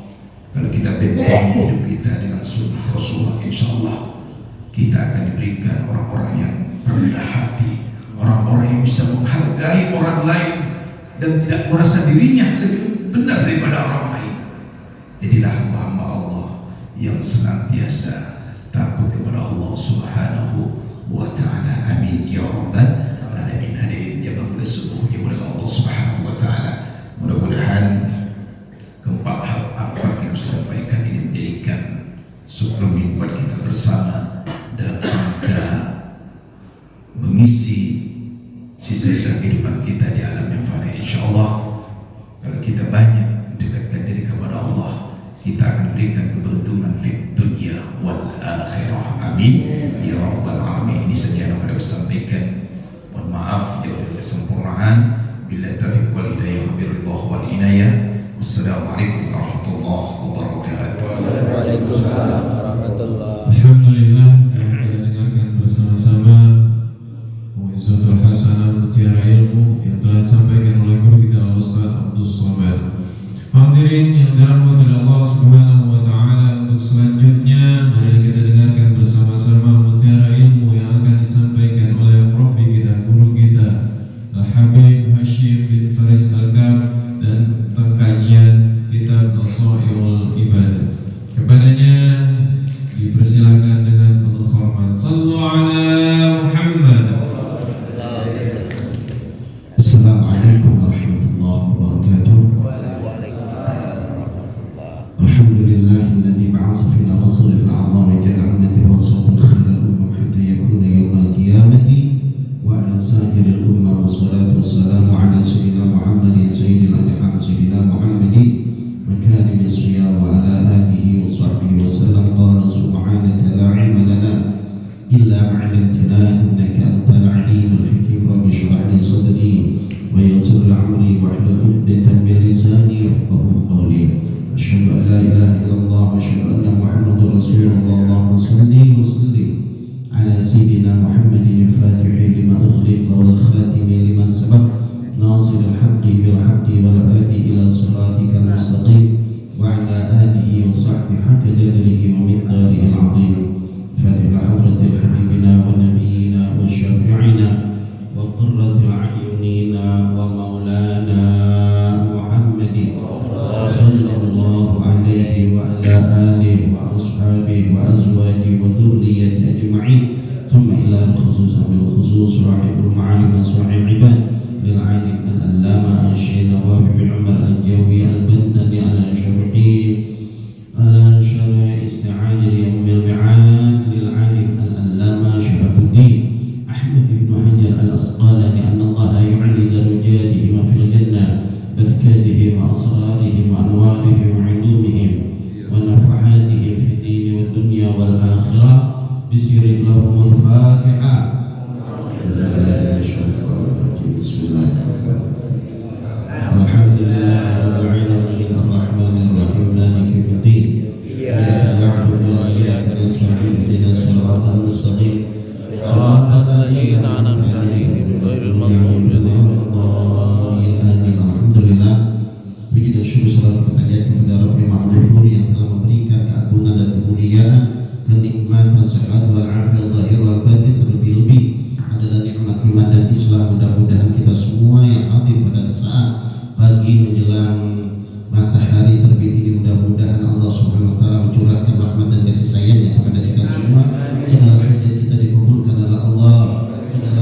kalau kita benteng hidup kita dengan sunnah Rasulullah, insya Allah kita akan diberikan orang-orang yang rendah hati, orang-orang yang bisa menghargai orang lain dan tidak merasa dirinya lebih benar daripada orang lain. Jadilah hamba-hamba Allah yang senantiasa takut kepada Allah Subhanahu wa ta'ala. Amin ya rabbal alamin. Hadirin yang bersubuh yang oleh Allah Subhanahu wa ta'ala, mudah-mudahan mengisi sisa-sisa kehidupan kita di alam yang fana. Insyaallah kalau kita banyak mendekatkan diri kepada Allah, kita akan berikan keberuntungan fid dunya wal akhirah. Amin ya rabbal alamin. Ini saja yang dapat saya sampaikan. Mohon maaf jika ada kesempurnaan. Billahi taufiq wal hidayah birridha wal inayah. Wassalamualaikum warahmatullahi wabarakatuh. Waalaikumsalam warahmatullahi. Alhamdulillah, kita dengarkan bersama-sama Mu'izatul Hasanah Mutiara Ilmu yang telah disampaikan oleh guru kita Ustaz Abdul Somad. Hadirin yang dirahmati Allah Subhanahu wa taala, untuk selanjutnya mari kita dengarkan bersama-sama Mutiara Ilmu yang akan disampaikan oleh Rabbi kita, guru kita Al-Habib Hashim bin Faris Al-Kab, dan pengkajian kitab Nasaihul Ibadah. Kepadanya dipersilakan dengan penuh hormat. Sallu ala Muhammad. Assalamualaikum warahmatullahi wabarakatuh. Alhamdulillahilladzi ba'atha fil rasulil a'zam jal'amati wasatan khairal ummah hatta yakuna yawmal qiyamati wa ala sa'iril ummah wassalatu wassalamu ala sayyidina Muhammadin sayyidil an'am sayyidina Muhammadin makarim as-siyam wa ala alihi wa sahbihi wa sallam. Qala subhanaka la ilma lana illa ma 'allamtana innaka antal alimul hakim. Rabbi shrah li sadri wa yassir li amri wahlul 'uqdatam min lisani yafqahu qawli. Asyhadu an la ilaha illallah wa asyhadu anna Muhammadar Rasulullah. Allahumma shalli wa sallim ala sayyidina Muhammadin al-Fatih lima ughliqa wal khatimi lima sabaq nasir al-haqqi bil haqqi wal hadi ila siratikal mustaqim wa ala alihi wa sahbihi haqqa qadrihi wa miqdarihi al-'azim. Fatihah hadratil habibina wa nabiyyina wa syafi'ina wa qurratil a'yunina wa maulana Muhammadin sallallahu alaihi wa ala alihi wa ashabihi wa azwajihi wa dhurriyyati ajma'in. Thumma ila al-khusus bil khusus rahibul ma'alim naswa'il ibad lil 'alim al-allama al-shaykh Nawab bin Umar al-Jawi al-Bantani ala syarhi ala syarhi isti'ad yawm al-mi'ad lil 'alim al-allama Syahabuddin Ahmad bin Hajar al-Asqalani anna Allah yu'li darajatihim fil jannah barakatihim wa asrarihim wa anwarihim wa 'ulumihim wa nafahatihim fid din wad dunya wal akhirah. Bismillahirrahmanirrahim. Al-Fatihah. Alhamdulillahirabbil alamin arrahmanir rahim maliki yaumiddin. Iyyaka na'budu wa iyyaka nasta'in ihdinas siratal mustaqim siratal ladzina an'amta 'alaihim ghairil maghdubi 'alaihim waladdallin. Amin. Alhamdulillah, puji dan syukur selalu kita panjatkan kepada Rabbil Ma'rufur yang telah memberikan keagungan dan kemuliaan, kenikmatan, sehat wal afiat zahir wal batin, terlebih-lebih adalah nikmat iman dan Islam. Mudah-mudahan kita semua yang hadir pada saat pagi menjelang matahari terbit ini, mudah-mudahan Allah Subhanahu wa taala mencurahkan rahmat dan kasih sayangnya kepada kita semua. Segala hajat kita dikabulkan oleh Allah, segala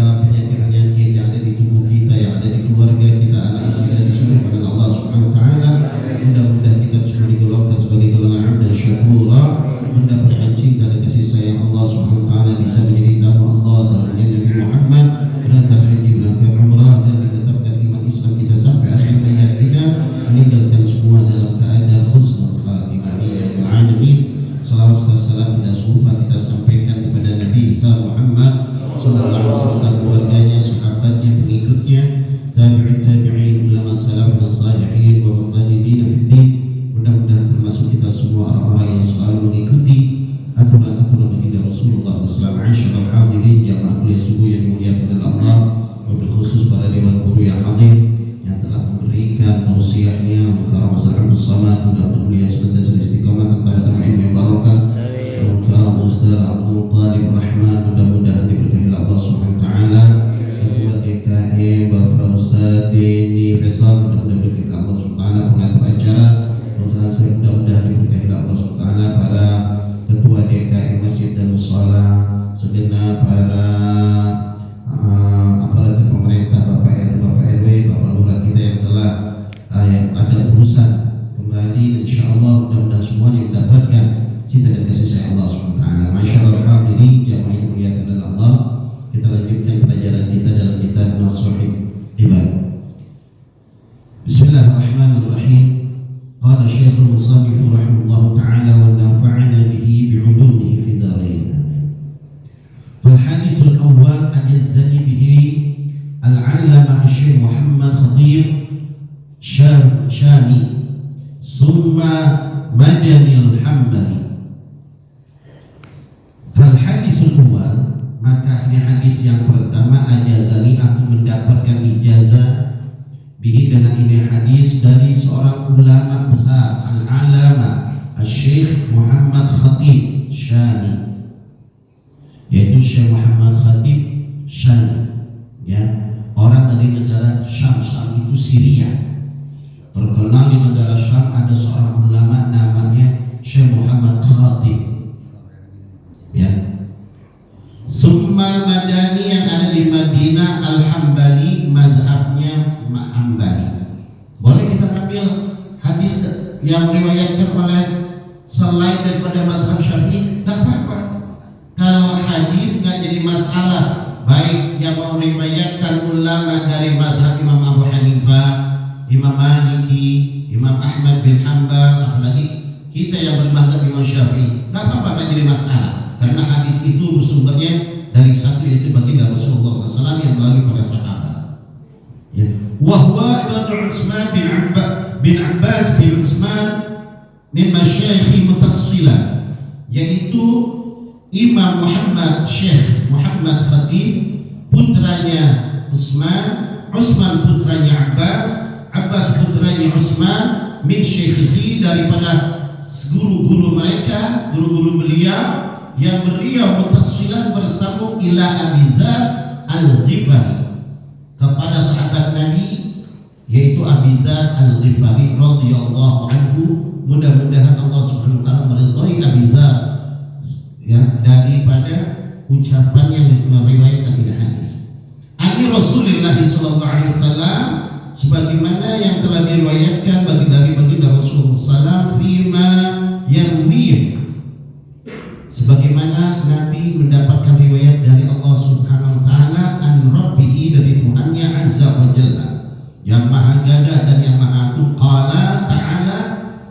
ini hadis yang pertama, ajazani, aku mendapatkan ijazah bihi dengan ini hadis dari seorang ulama besar, al-alama Syekh Muhammad Khatib Syani, yaitu Syekh Muhammad Khatib Syani, ya, orang dari negara Syam. Syam itu Syria. Terkenal di negara Syam ada seorang ulama namanya Syekh Muhammad Khatib, ya. Summal Madani yang ada di Madinah, Al-Hambali, mazhabnya Hambali. Boleh kita ambil hadis yang diriwayatkan oleh selain daripada mazhab Syafi'i, tak apa-apa. Kalau hadis nggak jadi masalah, baik yang mau diriwayatkan ulama dari mazhab Imam Abu Hanifah, Imam Maliki, Imam Ahmad bin Hanbal, apalagi kita yang bermazhab Imam Syafi'i, tak apa-apa, nggak jadi masalah. Karena hadis itu bersumbernya dari satu, yaitu baginda Rasulullah SAW yang melalui para sahabat. Ya. Wahwa ibn Utsman bin Abbas bin Utsman min masyayikh mutassilah, yaitu Imam Muhammad Syekh Muhammad Khatib, putranya Utsman, Utsman putranya Abbas, Abbas putranya Utsman, min syaikhihi, daripada guru-guru mereka, guru-guru beliau, yang beliau mutassilan bersambung ila Abi Dzar Al-Ghifari, kepada sahabat Nabi, yaitu Abi Dzar Al-Ghifari radhiyallahu anhu. Mudah-mudahan Allah Subhanahu wa taala meridhai Abi Dzar, ya, daripada ucapan yang meriwayatkan ini hadis. Ani Rasulullah sallallahu alaihi wasallam, sebagaimana yang telah diriwayatkan dari baginda Rasulullah sallallahu fima yarwi, sebagaimana Nabi mendapatkan riwayat dari Allah Subhanahu wa taala an Rabbih, dari Tuhannya Azza wa Jalla, yang maha gagah dan yang maha agung. Qala ta'ala,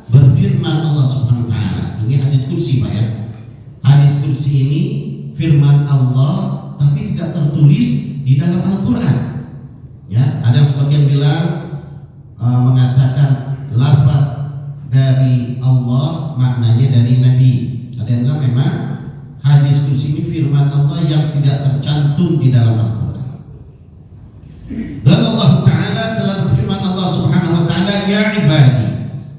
berfirman Allah Subhanahu wa taala. Ini hadis kursi, Pak, ya. Hadis kursi ini firman Allah tapi tidak tertulis di dalam Al-Qur'an. Ya, ada sebagian bilang mengatakan lafaz dari Allah maknanya dari Nabi. Ada yang bilang memang hadis kursi ini firman Allah yang tidak tercantum di dalam Al-Quran. Dan Allah Ta'ala telah berfirman, Allah Subhanahu Wa Ta'ala, ya ibadi,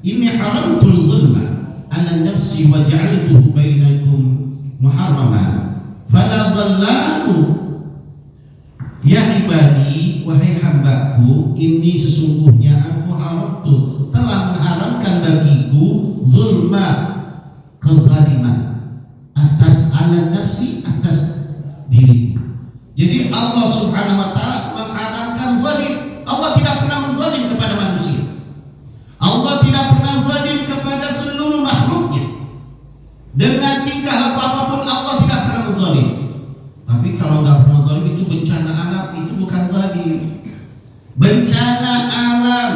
inni haramtul zulma ala nafsi wa ja'altuhu bainakum muharraman fala dhallamu. Ya ibadi, wahai hambaku, ini sesungguhnya aku haramtu, telah mengharamkan bagiku, zulma, kezaliman, atas ala nafsi, atas diri. Jadi Allah Subhanahu wa taala mengharamkan zalim. Allah tidak pernah menzalim kepada manusia. Allah tidak pernah zalim kepada seluruh makhluknya. Dengan tingkah apapun Allah tidak pernah menzalim. Tapi kalau nggak pernah zalim, itu bencana alam, itu bukan zalim. Bencana alam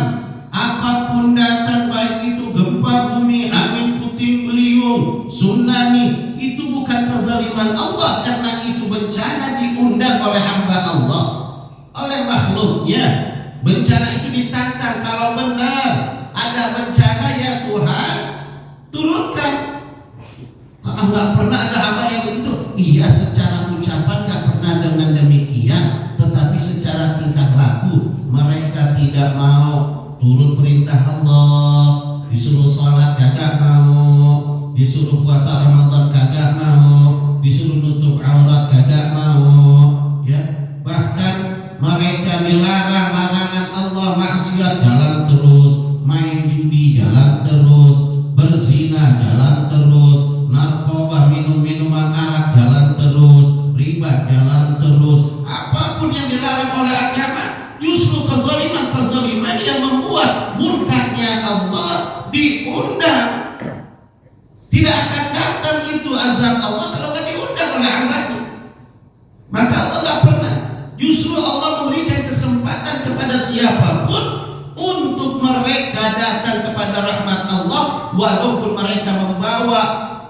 apapun datang, baik itu gempa bumi, angin puting beliung, tsunami, itu bukan kezaliman Allah, karena itu bencana diundang oleh hamba Allah, oleh makhluknya. Bencana itu ditantang, kalau benar ada bencana, ya Tuhan turunkan. Nggak pernah ada hamba yang begitu. Iya, secara ucapan nggak pernah dengan demikian, tetapi secara tingkah laku mereka tidak mau turun perintah Allah. Disuruh sholat kagak mau, disuruh puasa Ramadan kagak mau, disuruh nutup aurat kagak mau, ya. Bahkan mereka dilarang larangan Allah, maksiat jalan terus, main judi jalan terus, berzina jalan terus, narkoba, minum-minuman arak jalan terus, riba jalan terus. Apapun yang dilarang oleh agama, justru kezaliman yang membuat murkanya Allah diundang. Tidak akan datang itu azab Allah kalau nggak diundang oleh hambanya. Maka Allah nggak pernah. Justru Allah memberikan kesempatan kepada siapapun untuk mereka datang kepada rahmat Allah, walaupun mereka membawa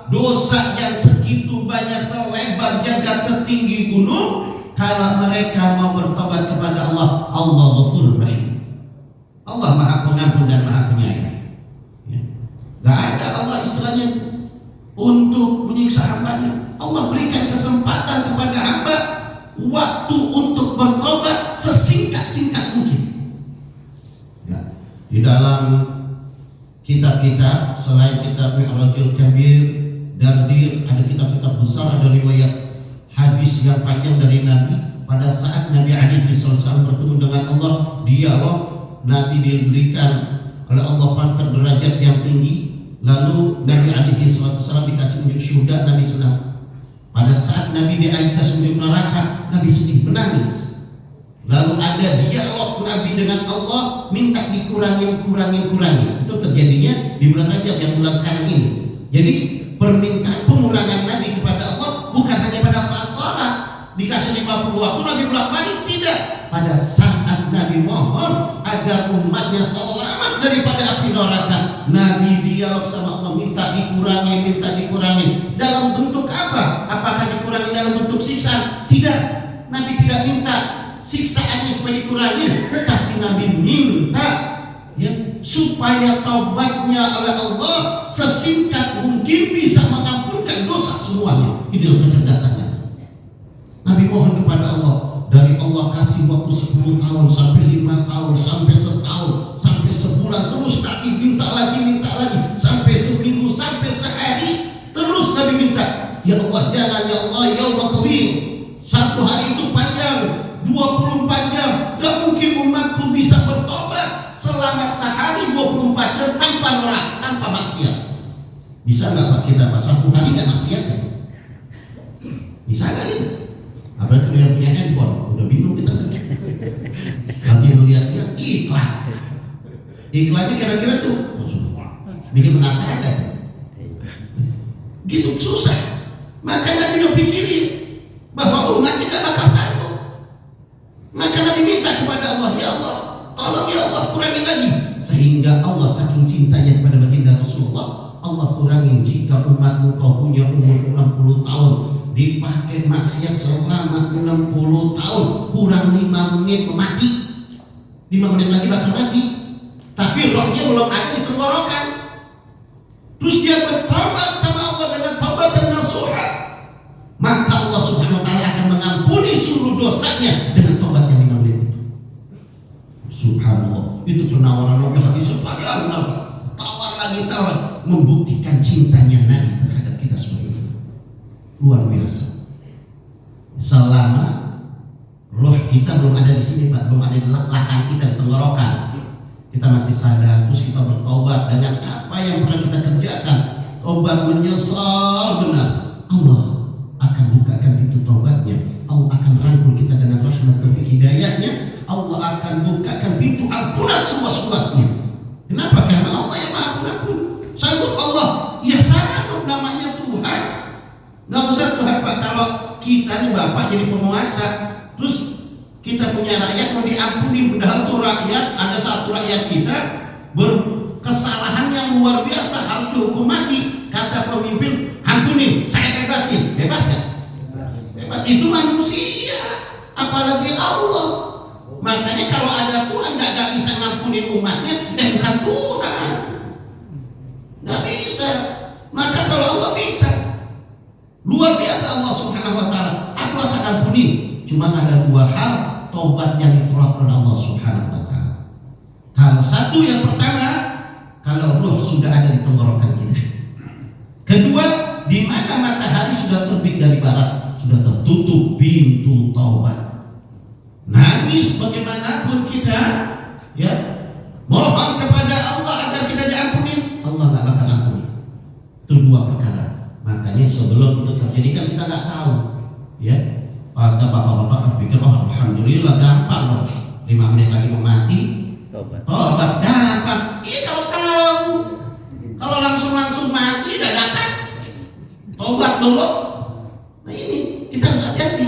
dosa yang segitu banyak, selebar jagat, setinggi gunung. Kalau mereka mau bertobat kepada Allah, Allah Ghafurur Rahim. Allah Maha Pengampun dan Maha Penyayang. Ya. Gak ada Allah istilahnya untuk menyiksa hambanya. Allah berikan kesempatan kepada hamba waktu untuk bertobat sesingkat-singkat mungkin. Ya. Di dalam kitab-kitab selain kitab Mi'rajul Kabir, Dardir, ada kitab-kitab besar, ada riwayat hadis yang panjang dari Nabi pada saat Nabi alaihi wasallam bertemu dengan Allah, dialog. Nabi diberikan oleh Allah pangkat derajat yang tinggi, lalu Nabi alaihi wasallam dikasih unjuk syurga, Nabi senang. Pada saat Nabi dikasih unjuk neraka, Nabi sedih, menangis. Lalu ada dialog Nabi dengan Allah, minta dikurangin. Itu terjadinya di bulan Rajab yang bulan sekarang ini. Jadi permintaan pengurangan Nabi kepada Allah bukan hanya pada saat sholat dikasih 50 waktu Nabi bolak-balik, tidak. Pada saat Nabi mohon agar umatnya selamat daripada api neraka, Nabi dialog sama Allah, minta dikurangi. Dalam bentuk apa? Apakah dikurangi dalam bentuk siksa? Tidak. Nabi tidak minta siksaannya supaya dikurangi, tapi Nabi minta supaya taubatnya oleh Allah sesingkat mungkin bisa mengampunkan dosa semuanya. Inilah kecerdasannya. Nabi mohon kepada Allah, dari Allah kasih waktu 10 tahun sampai 5 tahun sampai setahun sampai sebulan, terus Nabi minta lagi sampai seminggu sampai sehari, terus Nabi minta, ya Allah jangan, ya Allah yaumul tawil, satu hari itu panjang, 24 jam, gak mungkin umatku bisa bertobat selama sehari 24 jam tanpa norak, tanpa maksiat. Bisa nggak Pak kita Pak satu hari nggak maksiat? Bisa nggak gitu? Apalagi yang punya handphone, udah bingung kita kan? Lagi melihatnya iklannya kira-kira tuh bikin penasaran kan? Gitu susah. Maka Nabi udah pikirin bahwa umatnya gak bakal sanggup. Maka Nabi minta kepada Allah, ya Allah, tolong ya Allah kurangin lagi. Sehingga Allah saking cintanya kepada baginda Rasulullah, Allah kurangin. Jika umatmu kau punya umur 60 tahun dipakai maksiat selama 60 tahun, kurang 5 menit mati. 5 menit lagi bakal mati. Tapi rohnya belum ada di tenggorokan. Terus dia bertobat sama Allah dengan taubat dan nasuha, maka Allah Subhanahu wa taala akan mengampuni seluruh dosanya dengan taubat yang 5 menit itu. Subhanallah, itu penawaran Nabi hadis sepanjang tawar lagi tawar, membuktikan cintanya Nabi terhadap kita sebagai luar biasa. Selama roh kita belum ada di sini Pak, belum ada di lakan kita, di tenggorokan, kita masih sadar, terus kita bertobat dengan apa yang pernah kita kerjakan, tobat menyesal benar, Allah akan bukakan pintu tobatnya. Allah akan rangkul kita dengan rahmat taufik hidayahnya. Allah akan bukakan pintu ampunan seluas-luasnya. Kenapa? Karena Allah yang maha pengampun. Sanggup Allah, ya sanggup, namanya Tuhan. Gak usah Tuhan Pak, kalau kita nih Bapak jadi penguasa, terus kita punya rakyat mau diampuni, padahal tuh rakyat, ada satu rakyat kita berkesalahan yang luar biasa, harus dihukum mati. Kata pemimpin, ampunin, saya bebasin. Bebas ya? Bebas. Itu manusia, apalagi Allah. Makanya kalau ada Tuhan gak bisa ngampunin umatnya, bukan Tuhan. Gak bisa. Maka kalau Allah bisa, luar biasa Allah Subhanahu wa taala, aku akan ampuni. Cuma ada 2 hal taubat yang ditolak oleh Allah Subhanahu wa taala. Kalau satu, yang pertama, kalau roh sudah ada di tenggorokan kita. Kedua, di mana matahari sudah terbit dari barat, sudah tertutup pintu taubat. Nangis bagaimanapun kita, ya, mohon kepada Allah agar kita diampuni, Allah nggak bakal ampuni. Itu 2 perkara. Makanya sebelum itu terjadi kan kita nggak tahu, ya. Kata bapak-bapak pikir, oh alhamdulillah gampang loh, 5 menit lagi mau mati, tobat gampang. Iya kalau tahu, kalau langsung mati dadakan, tobat dulu. Nah ini kita harus hati-hati.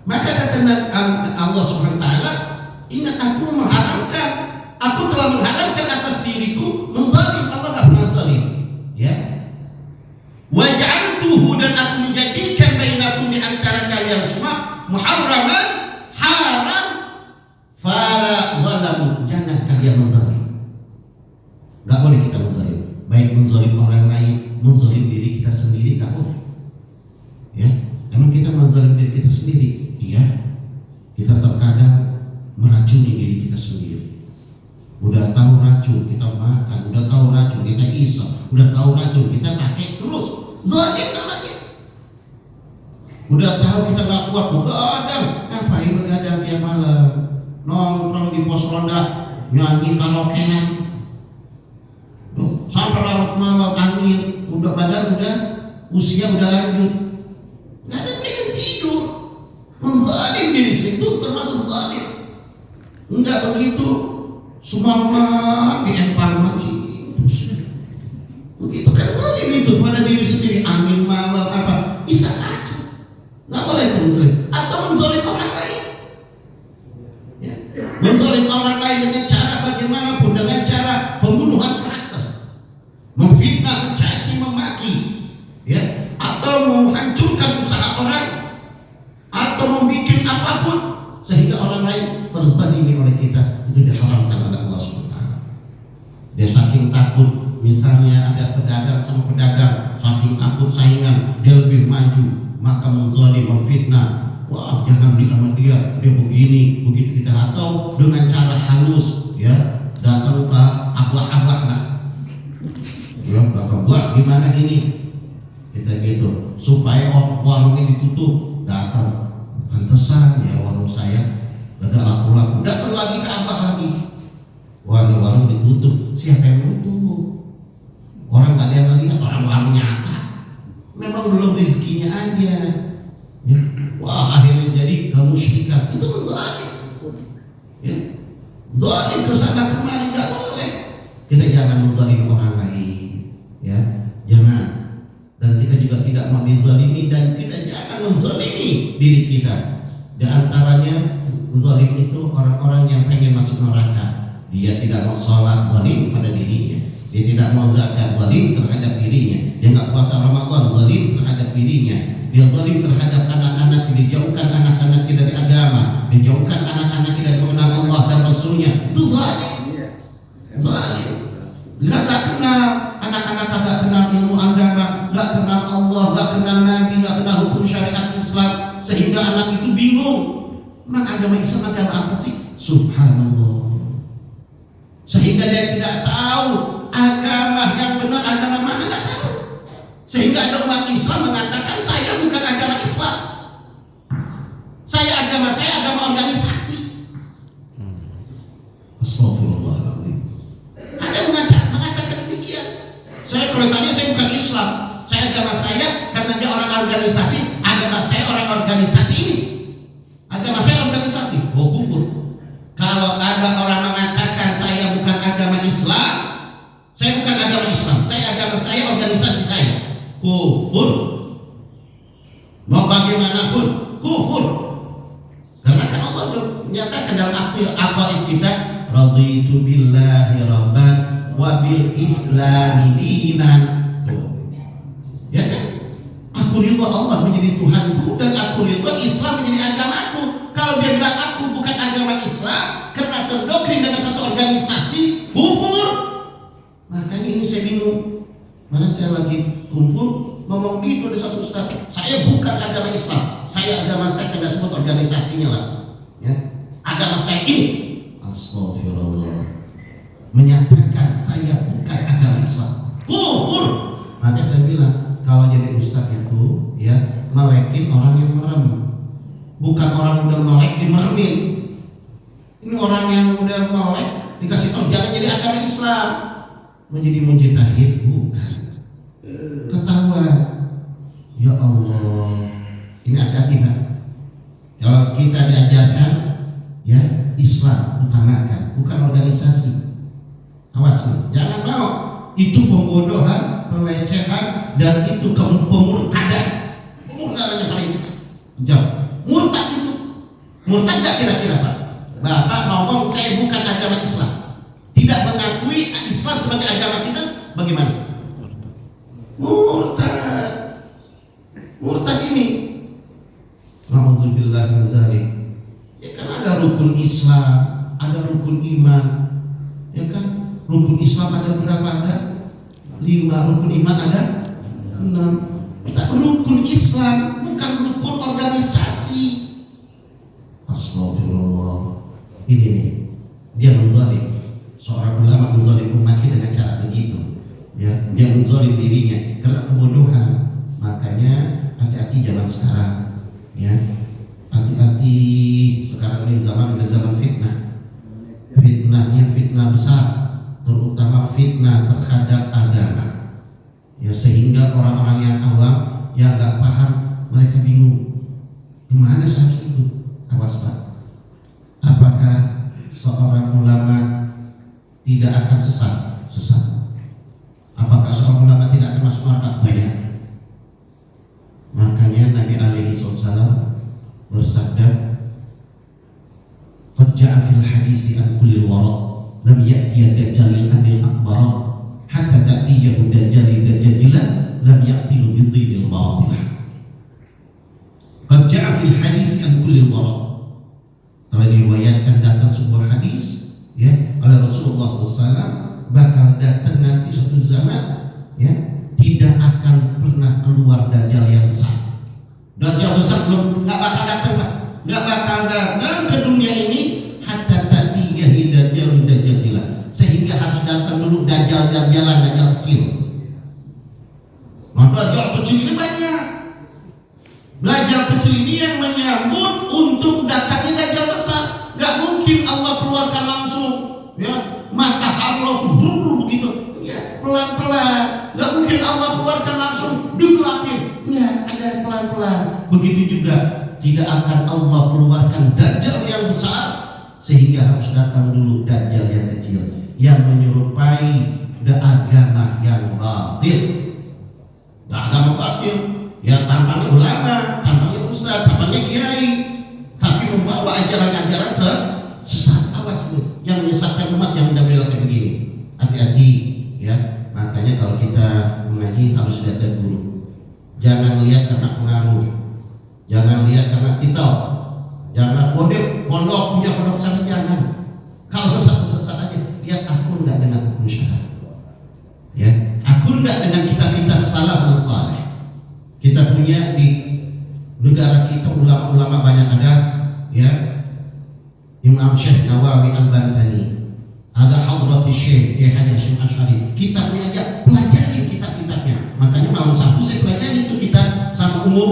Maka kata Allah Subhanahu wa taala, ingat aku mengharamkan, aku telah mengharamkan atas diriku menzalim. Allah nggak pernah zalim, ya. Waj'altuhu, dan aku menjadikan bainakum, di antara kalian semua, muharraman, haram, fala zalamu, jangan kalian menzalim. Gak boleh kita menzalim, baik menzalim orang lain, menzalim diri kita sendiri, gak boleh. Ya, emang kita menzalim diri kita sendiri? Iya. sendiri. Udah tahu racun kita makan, udah tahu racun kita isap, udah tahu racun kita pakai terus. Zalim namanya. Udah tahu kita nggak kuat begadang, ngapain begadang tiap malam? Nongkrong di pos ronda, nyanyi karaokean. Sampai larut malam angin, udah badan udah usia udah lanjut, nggak ada mendingan tidur. Menzalim diri situ termasuk zalim. Enggak begitu, semalaman diempar mancing begitu kan zalim itu pada diri sendiri. Angin malam apa bisa aja, nggak boleh itu zalim. Atau menzalim orang lain, ya. Menzalim orang lain dengan cara bagaimanapun, dengan cara pembunuhan karakter, memfitnah, mencaci, memaki, ya, atau menghancurkan usaha orang, atau membuat apapun sehingga orang lain terzalimi oleh kita, itu diharamkan oleh Allah SWT. Dia saking takut, misalnya ada pedagang sama pedagang, saking takut saingan, dia lebih maju, maka menzalim, memfitnah. Wah, jangan beli sama dia begini, begitu kita. Atau dengan cara halus, ya, datang ke abah-abah lah, ya, abah gimana ini, kita gitu, supaya warung ini ditutup. Datang, pantesan ya warung saya gagal laku-laku. Datang lagi ke abah lagi, wah ini warung ditutup. Siapa yang nutup? Orang gak ada yang lihat, orang warung nyata, memang belum rezekinya aja, ya. Wah, akhirnya jadi kemusyrikan. Itu zalim, ya. Zalim kesana kemari gak boleh. Kita jangan menzalim orang lain, ya, jangan. Dan kita juga tidak mau dizalimi, dan kita jangan menzalimi diri kita. Di antaranya zalim itu orang-orang yang pengen masuk neraka. Dia tidak mau sholat, zalim pada dirinya. Dia tidak mau zakat, zalim terhadap dirinya. Dia nggak puasa Ramadan, zalim terhadap dirinya. Dia zalim terhadap anak-anaknya, dijauhkan anak-anaknya dari agama, dijauhkan anak-anaknya dari mengenal Allah dan Rasulnya. Itu zalim. Zalim. Gak kenal anak-anak, gak kenal ilmu agama, gak kenal Allah, gak kenal Nabi, gak kenal hukum syariat Islam, sehingga anak itu bingung. Memang agama Islam agama apa sih? Subhanallah. Sehingga dia tidak tahu agama yang benar, agama mana gak tahu. Sehingga ada umat Islam mengatakan saya bukan agama Islam, saya agama organisasi. Astagfirullahaladzim. Ada yang mengatakan demikian. Saya kalau tanya saya bukan Islam, saya agama saya karena dia orang organisasi, agama saya orang organisasi ini, agama saya organisasi. Oh, kufur. Kalau ada orang mengatakan saya bukan agama Islam, saya bukan agama Islam, saya agama saya organisasi saya, kufur. Mau bagaimanapun kufur. Karena kan Allah menyatakan dalam aqaid kita, raditu billahi rabban wa bil islami dinan. Ya kan? Aku ridha Allah menjadi Tuhanku dan aku ridha Islam menjadi agamaku. Kalau dia bilang aku bukan agama Islam karena terdoktrin dengan satu organisasi, kufur. Makanya ini saya bingung. Mana saya lagi kumpul ngomong gitu ada satu ustaz, saya bukan agama Islam, saya agama saya nggak sebut organisasinya lah, ya. Agama saya ini, astagfirullah, menyatakan saya bukan agama Islam, kufur. Makanya saya bilang kalau jadi ustaz itu, ya, melekin orang yang merem, bukan orang udah melek dimeremin. Ini orang yang udah melek dikasih tahu jangan jadi agama Islam, menjadi mujtahid, bukan. Ketahuan, ya Allah, ini hati-hati Pak. Kalau kita diajarkan, ya, Islam utamakan, bukan organisasi. Awas nih, jangan mau. Itu pembodohan, pelecehan, dan itu pemurtadan. Pemurtadan yang paling kejam. Murtad itu, murtad gak kira-kira Pak? Bapak ngomong saya bukan agama Islam, tidak mengakui Islam sebagai agama kita, bagaimana? Murtad. Murtad ini, na'udzubillah min dzalik. Ya kan ada rukun Islam, ada rukun iman. Ya kan? Rukun Islam ada berapa? Ada 5, rukun iman ada 6. Kita rukun Islam, bukan rukun organisasi. Astagfirullah. Ini nih, begitu. Ya, dia menzolim dirinya karena kebodohan. Makanya hati-hati zaman sekarang. Ya, hati-hati sekarang ini zaman fitnah. Fitnahnya fitnah besar, terutama fitnah terhadap agama. Ya, sehingga orang-orang yang awam yang nggak paham mereka bingung kemana seharusnya ikut. Awas Pak, apakah seorang ulama tidak akan sesat? Apakah seorang ulama tidak akan masuk neraka? Banyak. Makanya Nabi alaihi wasallam bersabda, "Qad ja'a fil hadisi an kulli wara lam ya'ti dajjalin anil akbar hatta ta'tiyahu dajjalila lam ya'tilu bidhinil batilah." Qad ja'a fil hadisi an kulli wara, telah diriwayatkan datang sebuah hadis ya oleh Rasulullah SAW, bakal datang nanti suatu zaman ya tidak akan pernah keluar dajjal yang besar. Dajjal besar belum, nggak bakal datang Pak, nggak bakal datang ke dunia ini hatta ta'tiyahi dajjalila, sehingga harus datang dulu dajjal kecil. Nah, dajjal kecil ini banyak. Dajjal kecil ini yang menyambut untuk datangnya dajjal besar. Gak mungkin Allah keluarkan langsung ya, maka harus begitu ya, pelan-pelan. Gak mungkin Allah keluarkan langsung digelapin ya, ada pelan-pelan. Begitu juga tidak akan Allah keluarkan dajjal yang besar, sehingga harus datang dulu dajjal yang kecil yang menyerupai agama yang batil. Agama batil ya, tampangnya ulama, tampangnya ustaz, tampangnya kiai, tapi membawa ajaran-ajaran sesat. Awas tuh, yang menyesatkan umat, yang mendapatkan begini. Hati-hati ya. Makanya kalau kita mengaji harus lihat dari guru. Jangan lihat karena pengaruh, jangan lihat karena titel, jangan pondok punya pondok pesantren, jangan. Kalau sesat aja, lihat akun nggak dengan hukum syariat. Ya, akun nggak dengan kitab-kitab salaf dan saleh. Kita punya di negara kita ulama-ulama banyak, ada ya Imam Syekh Nawawi Al-Bantani, ada Hadrati Syekh Yahya Hasyim Asy'ari. Kitabnya aja pelajari kitab-kitabnya. Makanya malam Sabtu saya pelajari itu kitab sama umum,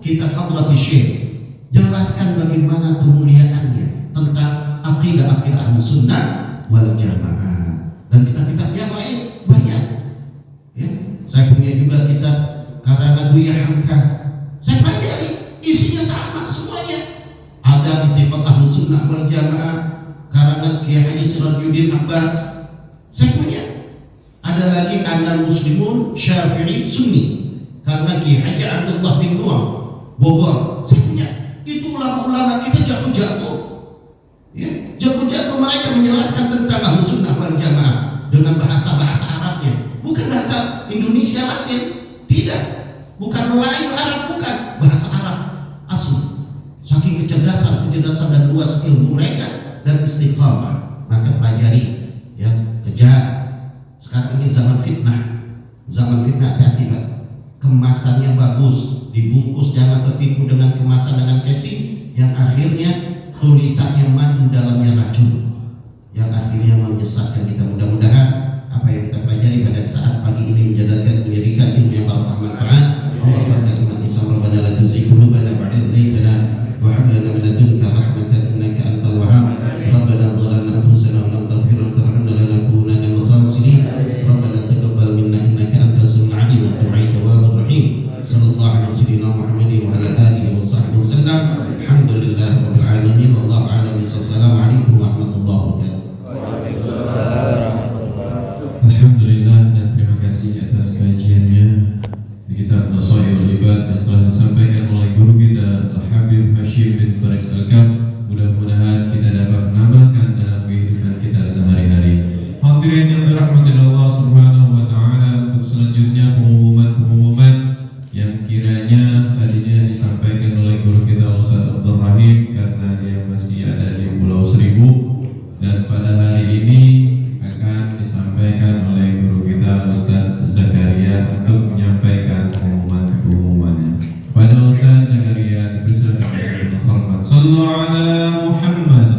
kitab Hadrati Syekh. Jelaskan bagaimana kemuliaannya tentang akidah Ahlus Sunnah wal Jamaah. Dan kitab-kitab yang lain banyak. Ya, saya punya juga kitab karangan Buya Hamka. Saya pelajari, isinya sama semuanya. Ada Ittiqad Ahlus Sunnah wal Jamaah karangan Kiai Haji Sirajuddin Abbas. Saya punya. Ada lagi Andal Muslimun Syafi'i Sunni karena Kiai Haji Abdullah bin Nuh Bogor. Saya punya. Itu ulama-ulama kita jago-jago. Ya, jago-jago mereka menjelaskan tentang Ahlus Sunnah wal Jamaah dengan bahasa-bahasa Arabnya, bukan bahasa Indonesia Latin. Tidak, bukan Melayu Arab, bukan bahasa Arab asli. Saking kecerdasan dan luas ilmu mereka dan istiqamah, maka pelajari ya, kejar. Sekarang ini zaman fitnah, hati-hati Pak. Kemasannya bagus, dibungkus, jangan tertipu dengan kemasan dengan casing yang akhirnya tulisannya madu dalamnya racun, yang akhirnya menyesatkan kita. Mudah-mudahan apa yang kita pelajari pada saat pagi ini menjadikan ilmu yang barokah manfaat. Allahumma iman Islam Rabbana la tuzigh qulubana ba'da idh hadaytana wa hab lana min ladunka rahmatan innaka antal wahhab. Rabbana zalamna anfusana wa lam taghfir lana wa tarhamna lanakunanna minal khasirin. Rabbana taqabbal minna innaka antas samiul 'alim wa tub 'alaina tawwabur rahim. Sallallahu alaihi wasallam Muhammadin wa ala alihi wa sahbihi wasallam. Alhamdulillahi rabbil alamin. Wallahu a'lam bishawab. Assalamualaikum warahmatullahi wabarakatuh. Alhamdulillah, dan terima kasih atas kajiannya di kitab Nasaihul Ibad yang telah disampaikan oleh guru kita Al-Habib Hasyim bin Faris Al-Kab. Mudah-mudahan kita dapat mengamalkan dalam kehidupan kita sehari-hari. Hadirin yang dirahmati Allah Subhanahu wa taala, untuk selanjutnya pengumuman yang kiranya tadinya disampaikan oleh guru kita Ustaz Abdul Rahim karena dia masih ada di Pulau Seribu, dan pada hari ini akan disampaikan oleh guru kita Ustaz Zakaria untuk menyampaikan pengumumannya. Pada Ustaz Zakaria dipersilakan dengan hormat. Sallu ala Muhammad.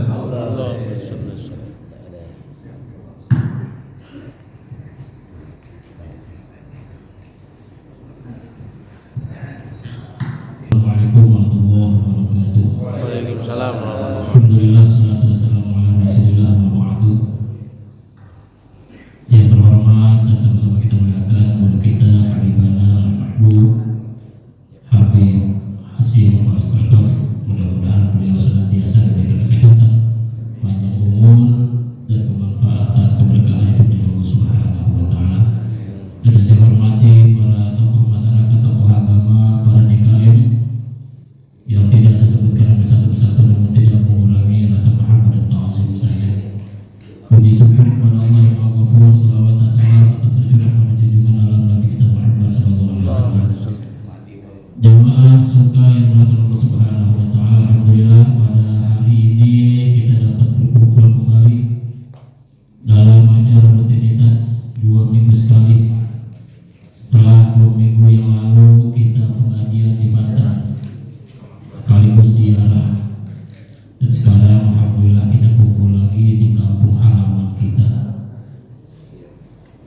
Dan sekarang alhamdulillah kita kumpul lagi di kampung halaman kita.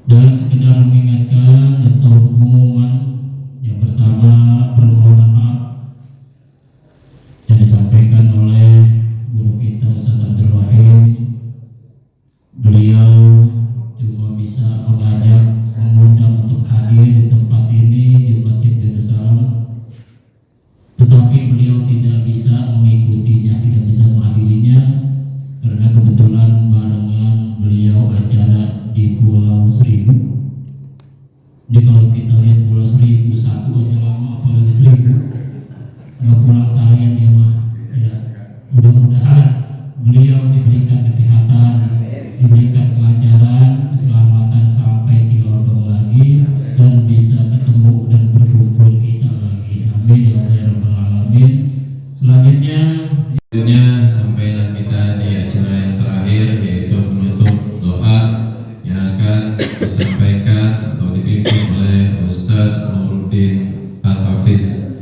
Dan sekedar mengingatkan atau pengumuman, yang pertama permohonan maaf yang disampaikan oleh guru kita Ustaz Abdul Wahid. Beliau cuma bisa mengundang untuk hadir di tempat ini di Masjid Baitus Salam, tetapi beliau tidak bisa mengikutinya, tidak bisa menghadirinya karena kebetulan barengan beliau acara di Pulau Seribu. Jadi kalau kita lihat Pulau Seribu satu aja lama, apalagi 1000, nggak pulang seharian dia mah. Ya, mudah-mudahan beliau diberikan kesehatan, diberikan kelancaran, keselamatan sampai Cilodong lagi dan bisa ketemu dan berkumpul kita lagi. Amin ya Allah ya Rabbal Alamin. Selanjutnya sampailah kita di acara yang terakhir, yaitu penutup doa yang akan disampaikan atau dipimpin oleh Ustaz Nuruddin Al-Hafiz.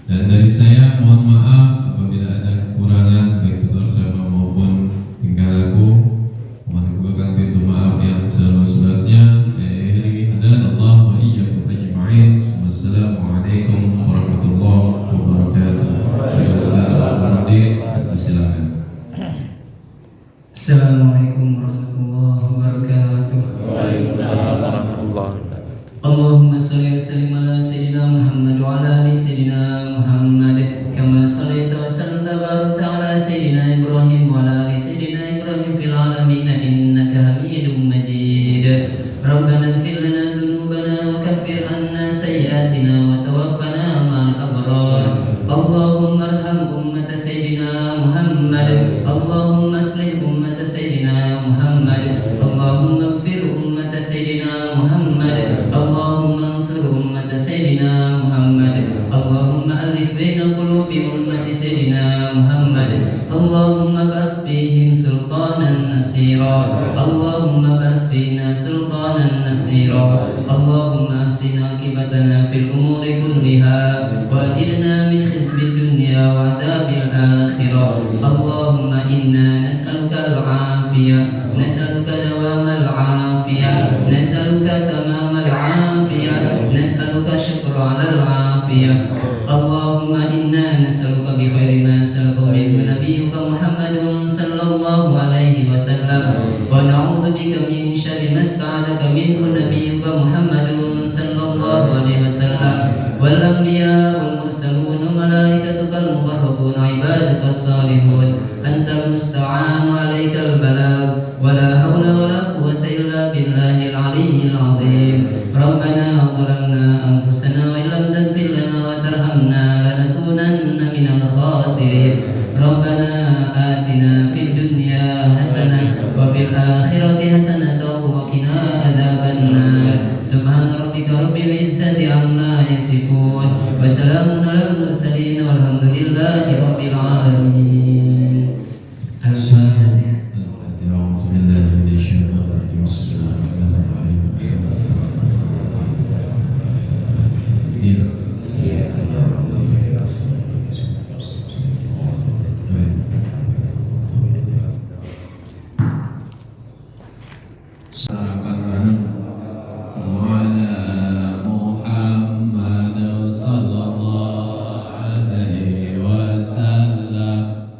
Dan dari saya mohon maaf apabila ada kekurangan baik tutur sama maupun tingkah laku. Mohon dibukakan pintu maaf yang seluas-luasnya. Saya akhiri hadanallahu wa iyyakum ajma'in. Wassalamualaikum warahmatullahi wabarakatuh. Silakan. Assalamualaikum warahmatullahi wabarakatuh. Waalaikumsalam warahmatullahi wabarakatuh. Allahumma shalli wa sallim ala sayyidina Muhammad wa ala ali sayyidina Muhammad kama shallaita wa sallamta wa barakta ala sayyidina Ibrahim wa ala ali sayyidina Ibrahim fil alamin innaka Hamidum Majid. Rabbana ighfir lana dhunubana wa kaffir anna sayyi'atina wa tawaffana ma'al abrar. Allahumma arham ummat sayyidina Muhammad. Allahumma aslih ummat sayyidina Muhammad. Allahumma ighfir ummat sayyidina Muhammad. Allahumma ansur ummat sayyidina Muhammad. Allahumma alif baina qulubi ummat sayyidina Muhammad. Allahumma ba'ath fihim sultanan nasira. Allahumma ba'ath fina sultanan nasira. Allahumma asina akibatana fil umuri kulliha wa ajirna min khizyid dunya wa adzabil akhirah. Allahumma inna nas'aluka al-afiyah, nas'aluka dawamal afiyah, nas'aluka tamamal afiyah, nas'aluka syukra 'alal afiyah. Allahumma inna nas'aluka bi khairi ma salaka minhu nabiyyuka Muhammadun sallallahu alaihi wasallam wa na'udzu bika min syarri ma sta'adaka minhu nabiyyuka Muhammadun sallallahu alaihi wasallam wal anbiya wal mursalun wa malaikatuka al muqarrabun ibaduka salihun antal musta'an wa alaikal balagh wa la hawla wa la quwwata illa billahil aliyyil azim. Rabbana zalamna anfusana wa illam taghfir lana wa tarhamna lanakunanna minal khasirin. Rabbana atina fid dunya hasanah wa fil akhirati hasanah wa qina adzabannar. Subhana rabbika rabbil izzati amma yasifun wa salamun alal mursalin walhamdulillahi rabbil alamin. Al-Fatihah. A'udzu billahi minasyaitonir rajim. Bismillahirrahmanirrahim. Sarapan bareng wa'ala Muhammad sallallahu alaihi wasallam.